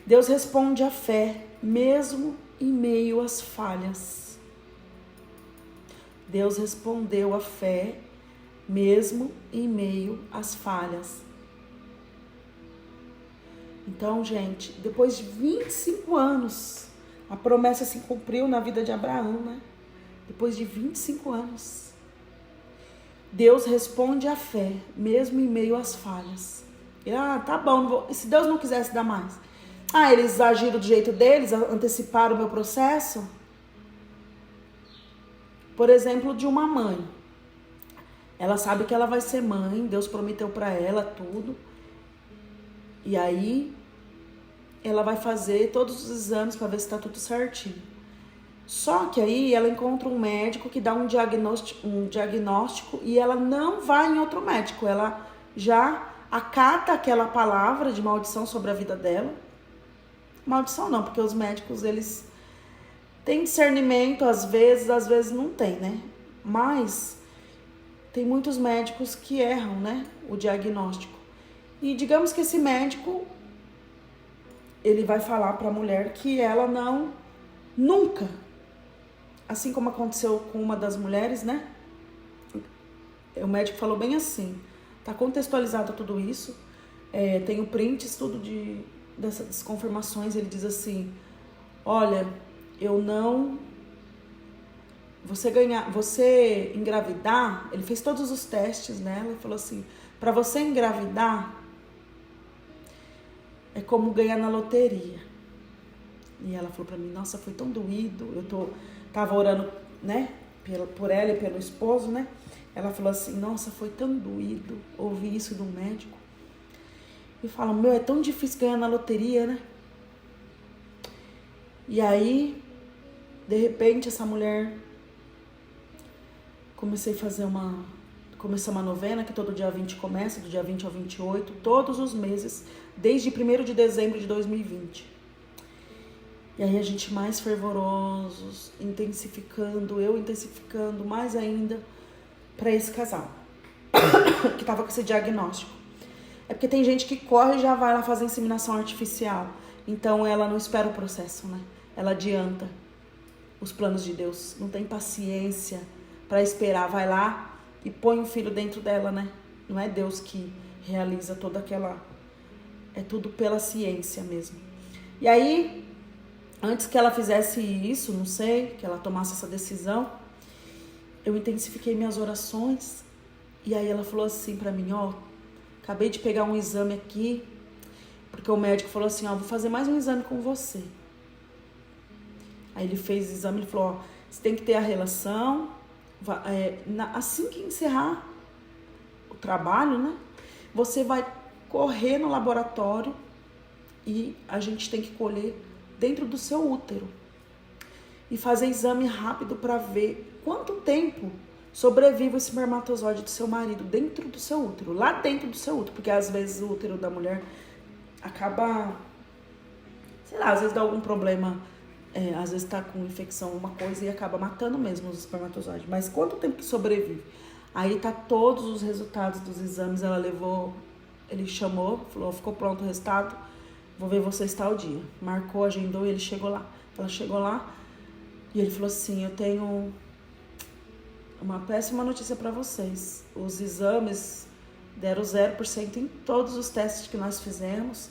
Deus responde à fé, mesmo em meio às falhas. Deus respondeu à fé, mesmo em meio às falhas. Então, gente, depois de 25 anos, a promessa se cumpriu na vida de Abraão, né? Depois de 25 anos. Deus responde à fé, mesmo em meio às falhas. Tá bom, se Deus não quisesse dar mais. Eles agiram do jeito deles, anteciparam o meu processo. Por exemplo, de uma mãe. Ela sabe que ela vai ser mãe, Deus prometeu para ela tudo. E aí, ela vai fazer todos os exames para ver se está tudo certinho. Só que aí ela encontra um médico que dá um diagnóstico e ela não vai em outro médico. Ela já acata aquela palavra de maldição sobre a vida dela. Maldição não, porque os médicos, eles têm discernimento às vezes não tem, né? Mas tem muitos médicos que erram, né? O diagnóstico. E digamos que esse médico, ele vai falar para a mulher que ela nunca, assim como aconteceu com uma das mulheres, né? O médico falou bem assim, tá contextualizado tudo isso, tem o prints, tudo dessas confirmações, ele diz assim, olha, você engravidar, ele fez todos os testes nela e falou assim, para você engravidar, é como ganhar na loteria. E ela falou pra mim, nossa, foi tão doído, tava orando, né, por ela e pelo esposo, né? ela falou assim, nossa, foi tão doído ouvir isso do médico. E fala, meu, é tão difícil ganhar na loteria, né? E aí, de repente, essa mulher, comecei uma novena, que todo dia 20 começa, do dia 20 ao 28, todos os meses, desde 1º de dezembro de 2020. E aí a gente mais fervorosos, eu intensificando mais ainda para esse casal, que tava com esse diagnóstico. É porque tem gente que corre e já vai lá fazer inseminação artificial. Então ela não espera o processo, né? Ela adianta os planos de Deus. Não tem paciência para esperar. Vai lá e põe o filho dentro dela, né? Não é Deus que realiza toda aquela... É tudo pela ciência mesmo. E aí, antes que ela fizesse isso, não sei, que ela tomasse essa decisão, eu intensifiquei minhas orações. E aí ela falou assim pra mim, ó, acabei de pegar um exame aqui, porque o médico falou assim, ó, vou fazer mais um exame com você. Aí ele fez o exame, ele falou, ó, você tem que ter a relação, assim que encerrar o trabalho, né, você vai correr no laboratório e a gente tem que colher dentro do seu útero e fazer exame rápido para ver quanto tempo sobrevive o espermatozoide do seu marido dentro do seu útero, lá dentro do seu útero, porque às vezes o útero da mulher acaba, sei lá, às vezes dá algum problema, às vezes tá com infecção, uma coisa, e acaba matando mesmo os espermatozoides, mas quanto tempo que sobrevive? Aí tá todos os resultados dos exames, ele chamou, falou, ficou pronto o resultado, vou ver vocês tal dia. Marcou, agendou e ele chegou lá. Ela chegou lá e ele falou assim, eu tenho uma péssima notícia para vocês. Os exames deram 0% em todos os testes que nós fizemos.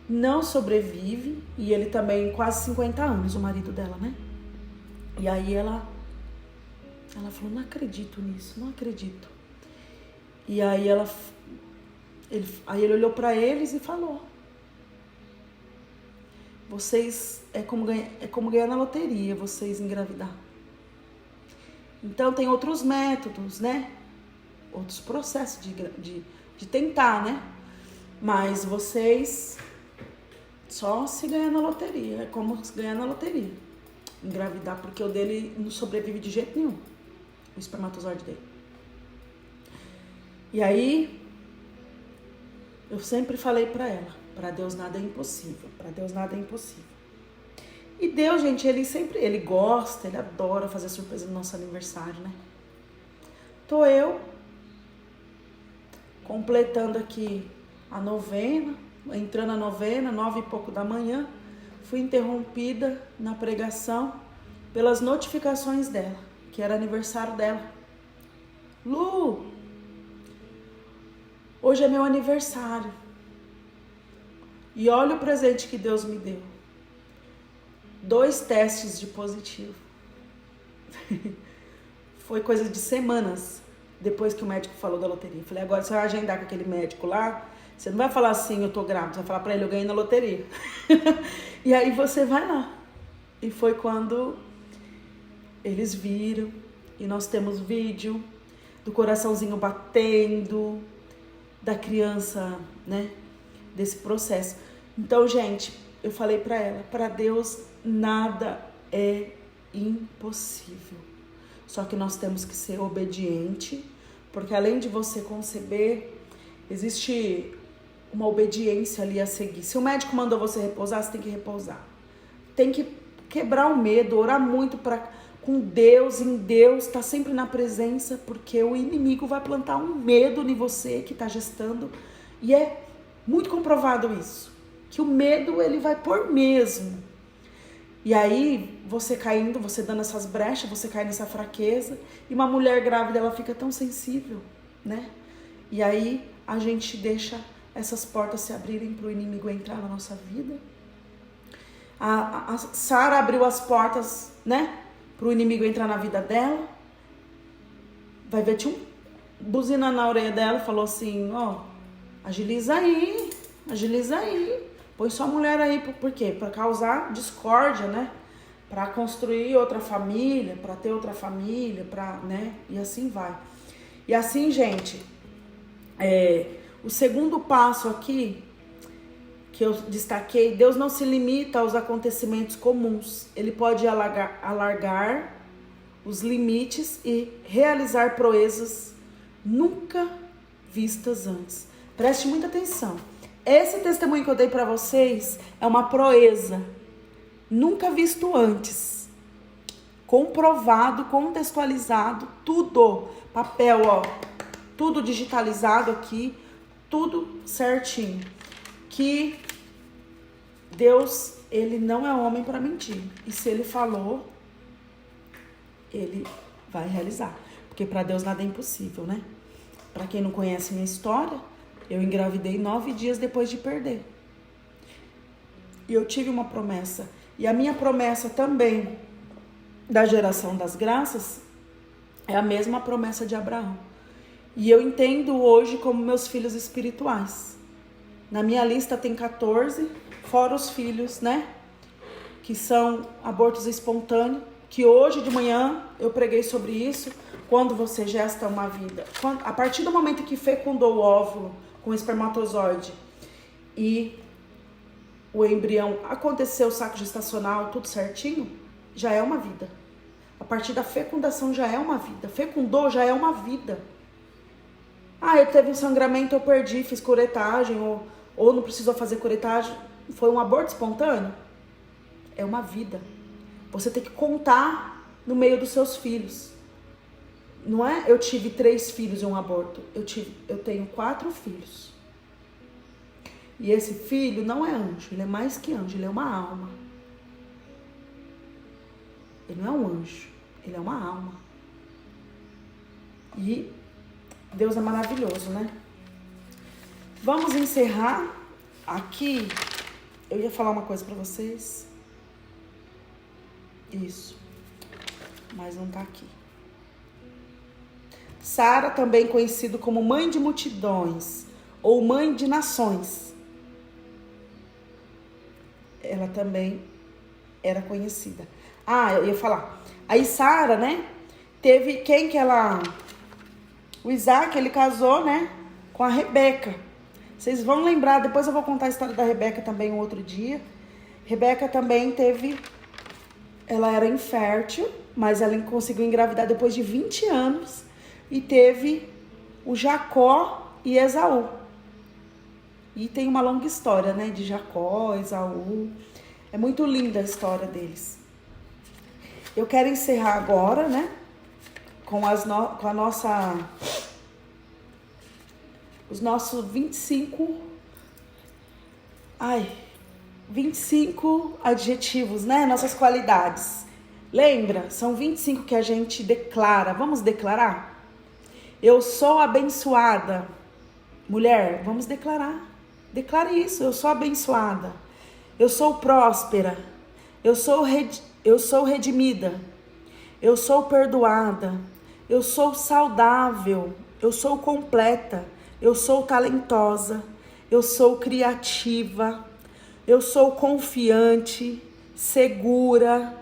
Não sobrevive. E ele também, quase 50 anos, o marido dela, né? E aí ela falou, não acredito nisso, não acredito. E aí ele olhou para eles e falou, vocês, é como ganhar na loteria, vocês engravidar. Então tem outros métodos, né? Outros processos de tentar, né? Mas vocês só se ganhar na loteria, é como ganhar na loteria. Engravidar, porque o dele não sobrevive de jeito nenhum, o espermatozoide dele. E aí, eu sempre falei pra ela, pra Deus nada é impossível, pra Deus nada é impossível. E Deus, gente, ele gosta, ele adora fazer surpresa no nosso aniversário, né? Tô eu completando aqui a novena, entrando a novena, 9 e pouco da manhã, fui interrompida na pregação pelas notificações dela, que era aniversário dela. Lu, hoje é meu aniversário. E olha o presente que Deus me deu. 2 testes de positivo. Foi coisa de semanas depois que o médico falou da loteria. Falei, agora você vai agendar com aquele médico lá, você não vai falar assim, eu tô grávida, você vai falar pra ele, eu ganhei na loteria. E aí você vai lá. E foi quando eles viram, e nós temos vídeo do coraçãozinho batendo, da criança, né, desse processo. Então, gente, eu falei pra ela, pra Deus nada é impossível. Só que nós temos que ser obediente, porque além de você conceber, existe uma obediência ali a seguir. Se o médico mandou você repousar, você tem que repousar. Tem que quebrar o medo, orar muito com Deus, em Deus, tá sempre na presença, porque o inimigo vai plantar um medo em você que tá gestando. E é muito comprovado isso, que o medo ele vai pôr mesmo. E aí, você caindo, você dando essas brechas, você cai nessa fraqueza. E uma mulher grávida, ela fica tão sensível, né? E aí, a gente deixa essas portas se abrirem para o inimigo entrar na nossa vida. A Sara abriu as portas, né? Para o inimigo entrar na vida dela. Vai ver, tinha um buzina na orelha dela, falou assim, ó, agiliza aí. Põe sua mulher aí, por quê? Para causar discórdia, né? Para construir outra família, para ter outra família, né? E assim vai. E assim, gente, o segundo passo aqui que eu destaquei, Deus não se limita aos acontecimentos comuns. Ele pode alargar os limites e realizar proezas nunca vistas antes. Preste muita atenção. Esse testemunho que eu dei para vocês é uma proeza nunca visto antes. Comprovado, contextualizado, tudo. Papel, ó. Tudo digitalizado aqui. Tudo certinho. Que Deus, ele não é homem para mentir. E se ele falou, ele vai realizar. Porque para Deus nada é impossível, né? Para quem não conhece minha história, eu engravidei 9 dias depois de perder. E eu tive uma promessa. E a minha promessa também da geração das graças é a mesma promessa de Abraão. E eu entendo hoje como meus filhos espirituais. Na minha lista tem 14, fora os filhos, né? Que são abortos espontâneos. Que hoje de manhã eu preguei sobre isso. Quando você gesta uma vida. A partir do momento que fecundou o óvulo com o espermatozoide e o embrião, aconteceu o saco gestacional, tudo certinho, já é uma vida. A partir da fecundação já é uma vida. Fecundou, já é uma vida. Ah, eu teve um sangramento, eu perdi, fiz curetagem, ou não precisou fazer curetagem. Foi um aborto espontâneo? É uma vida. Você tem que contar no meio dos seus filhos. Não é eu tive 3 filhos e um aborto. Eu tenho 4 filhos. E esse filho não é anjo, ele é mais que anjo, ele é uma alma. Ele não é um anjo, ele é uma alma. E Deus é maravilhoso, né? Vamos encerrar aqui. Eu ia falar uma coisa pra vocês. Isso. Mas não tá aqui. Sara, também conhecido como mãe de multidões ou mãe de nações. Ela também era conhecida. Ah, eu ia falar. Aí Sara, né? Teve quem que ela... O Isaac, ele casou, né? Com a Rebeca. Vocês vão lembrar, depois eu vou contar a história da Rebeca também um outro dia. Rebeca também teve... Ela era infértil, mas ela conseguiu engravidar depois de 20 anos. E teve o Jacó e Esaú. E tem uma longa história, né? De Jacó, Esaú. É muito linda a história deles. Eu quero encerrar agora, né? Com a nossa... Os nossos 25 adjetivos, né? Nossas qualidades. Lembra? São 25 que a gente declara. Vamos declarar? Eu sou abençoada. Mulher, vamos declarar. Declare isso. Eu sou abençoada. Eu sou próspera. Eu sou redimida. Eu sou perdoada. Eu sou saudável. Eu sou completa. Eu sou talentosa. Eu sou criativa. Eu sou confiante, segura,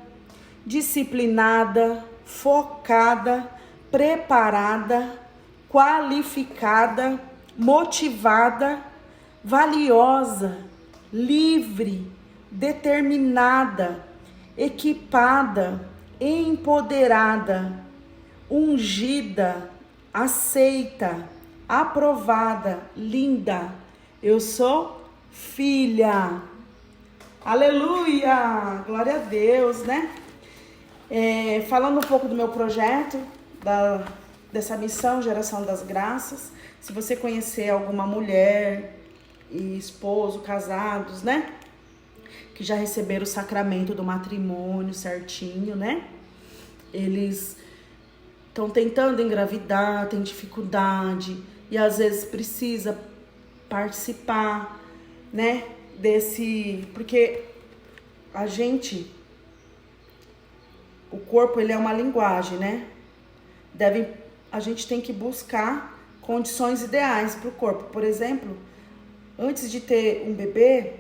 disciplinada, focada, preparada, qualificada, motivada, valiosa, livre, determinada, equipada, empoderada, ungida, aceita, aprovada, linda. Eu sou filha. Aleluia! Glória a Deus, né? Falando um pouco do meu projeto, dessa missão, Geração das Graças. Se você conhecer alguma mulher e esposo, casados, né? Que já receberam o sacramento do matrimônio certinho, né? Eles estão tentando engravidar, tem dificuldade e às vezes precisa participar, né? Porque o corpo, ele é uma linguagem, né? A gente tem que buscar condições ideais para o corpo. Por exemplo, antes de ter um bebê,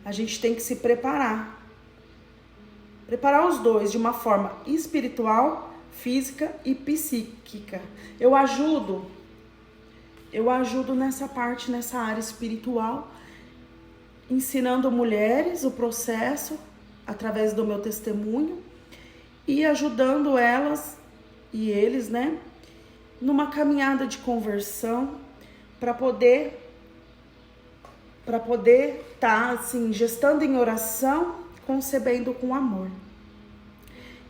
a gente tem que se preparar. Preparar os dois de uma forma espiritual, física e psíquica. Eu ajudo nessa parte, nessa área espiritual, ensinando mulheres o processo através do meu testemunho e ajudando elas e eles, né, numa caminhada de conversão para poder estar assim, gestando em oração, concebendo com amor.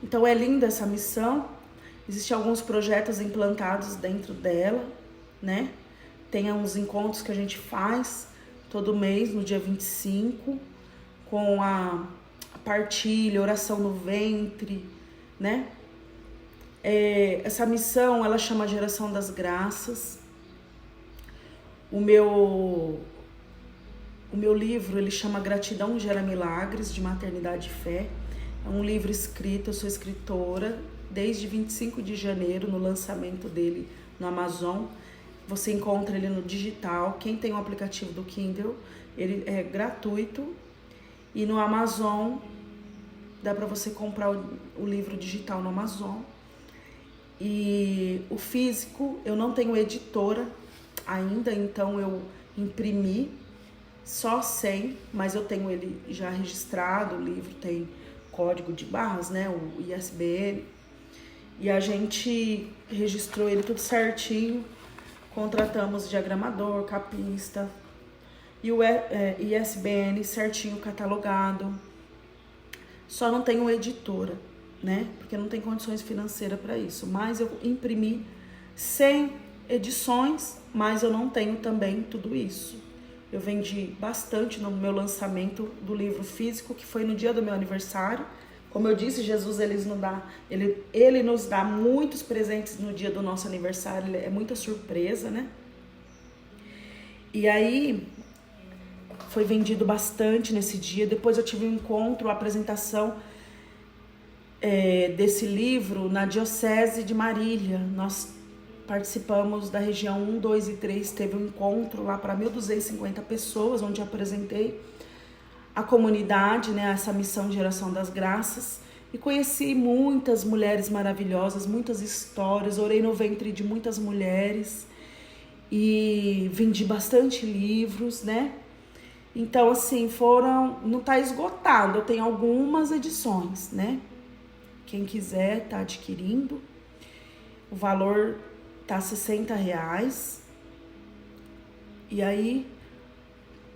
Então é linda essa missão. Existem alguns projetos implantados dentro dela, né? Tem uns encontros que a gente faz todo mês, no dia 25, com a partilha, oração no ventre, né? Essa missão, ela chama Geração das Graças. O meu livro, ele chama Gratidão Gera Milagres, de Maternidade e Fé. É um livro escrito, eu sou escritora, desde 25 de janeiro, no lançamento dele no Amazon. Você encontra ele no digital. Quem tem o aplicativo do Kindle, ele é gratuito. E no Amazon, dá para você comprar o livro digital no Amazon. E o físico, eu não tenho editora ainda, então eu imprimi só 100, mas eu tenho ele já registrado. O livro tem código de barras, né, o ISBN, e a gente registrou ele tudo certinho, contratamos diagramador, capista, e o ISBN certinho catalogado. Só não tenho editora, né, porque não tem condições financeiras para isso, mas eu imprimi 100 edições, mas eu não tenho também tudo isso. Eu vendi bastante no meu lançamento do livro físico, que foi no dia do meu aniversário. Como eu disse, Jesus ele nos dá muitos presentes no dia do nosso aniversário, é muita surpresa, né? E aí, foi vendido bastante nesse dia. Depois eu tive um encontro, a apresentação desse livro na Diocese de Marília. Nós participamos da região 1, 2 e 3, teve um encontro lá para 1.250 pessoas, onde eu apresentei a comunidade, né, essa missão de Geração das Graças, e conheci muitas mulheres maravilhosas, muitas histórias, orei no ventre de muitas mulheres e vendi bastante livros, né? Então, assim, não tá esgotado, eu tenho algumas edições, né? Quem quiser tá adquirindo, o valor tá R$60. E aí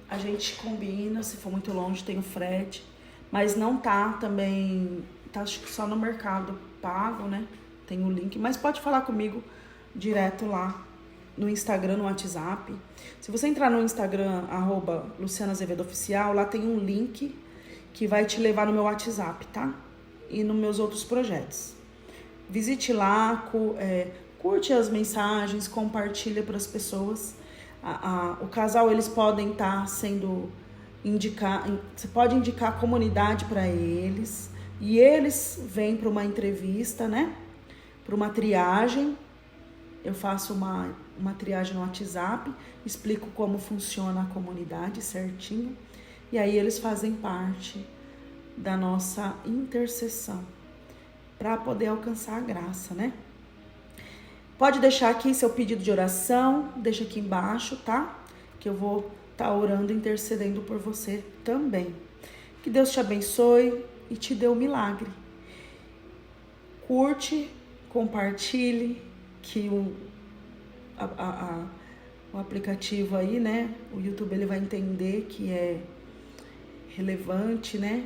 a gente combina, se for muito longe tem o frete, mas não tá também, tá acho que só no Mercado Pago, né? Tem o link, mas pode falar comigo direto lá no Instagram, no WhatsApp. Se você entrar no Instagram, @LucianaAzevedoOficial, lá tem um link que vai te levar no meu WhatsApp, tá? E nos meus outros projetos. Visite lá, curte as mensagens, compartilha para as pessoas. O casal, eles podem estar você pode indicar a comunidade para eles, e eles vêm para uma entrevista, né? Para uma triagem. Eu faço uma triagem no WhatsApp, explico como funciona a comunidade certinho, e aí eles fazem parte da nossa intercessão para poder alcançar a graça, né? Pode deixar aqui seu pedido de oração, deixa aqui embaixo, tá? Que eu vou estar orando e intercedendo por você também. Que Deus te abençoe e te dê um milagre. Curte, compartilhe, que o aplicativo aí, né? O YouTube, ele vai entender que é relevante, né?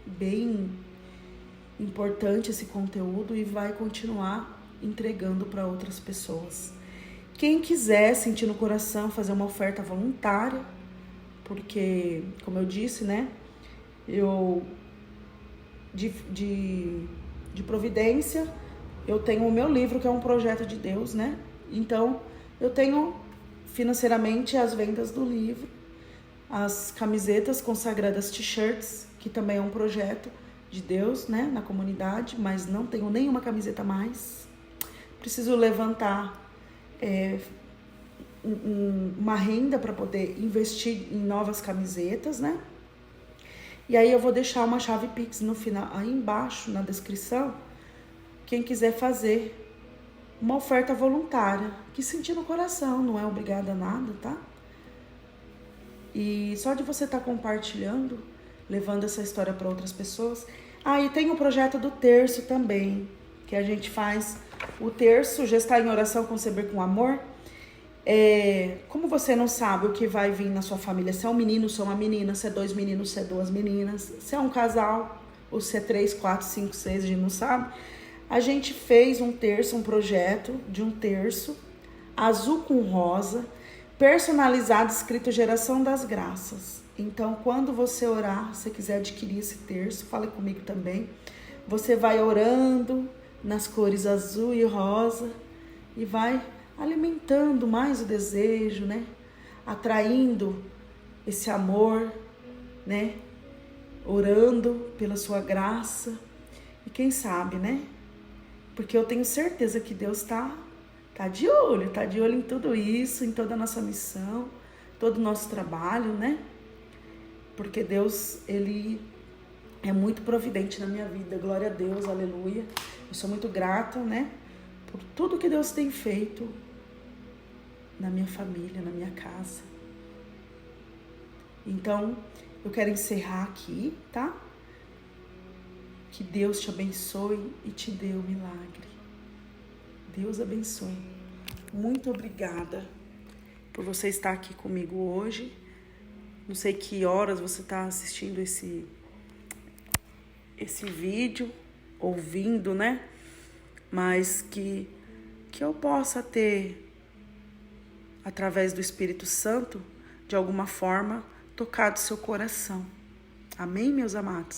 Bem importante esse conteúdo e vai continuar entregando para outras pessoas. Quem quiser sentir no coração fazer uma oferta voluntária, porque, como eu disse, né, eu de providência, eu tenho o meu livro, que é um projeto de Deus, né? Então, eu tenho financeiramente as vendas do livro, as camisetas consagradas, t-shirts, que também é um projeto de Deus, né, na comunidade, mas não tenho nenhuma camiseta mais. Preciso levantar uma renda para poder investir em novas camisetas, né? E aí eu vou deixar uma chave Pix no final, aí embaixo na descrição, quem quiser fazer uma oferta voluntária, que sentir no coração, não é obrigada a nada, tá? E só de você estar compartilhando, levando essa história para outras pessoas. E tem o projeto do terço também, que a gente faz. O terço já está em oração conceber com amor. Como você não sabe o que vai vir na sua família, se é um menino, se é uma menina, se é 2 meninos, se é 2 meninas, se é um casal, ou se é 3, 4, 5, 6, a gente não sabe. A gente fez um terço, um projeto de um terço, azul com rosa, personalizado, escrito Geração das Graças. Então, quando você orar, se quiser adquirir esse terço, fale comigo também. Você vai orando nas cores azul e rosa e vai alimentando mais o desejo, né? Atraindo esse amor, né? Orando pela sua graça. E quem sabe, né? Porque eu tenho certeza que Deus tá de olho em tudo isso, em toda a nossa missão, todo o nosso trabalho, né? Porque Deus, Ele é muito providente na minha vida, glória a Deus, aleluia. Eu sou muito grata, né? Por tudo que Deus tem feito na minha família, na minha casa. Então, eu quero encerrar aqui, tá? Que Deus te abençoe e te dê o milagre. Deus abençoe. Muito obrigada por você estar aqui comigo hoje. Não sei que horas você está assistindo esse vídeo, ouvindo, né? Mas que eu possa ter, através do Espírito Santo, de alguma forma, tocado seu coração. Amém, meus amados?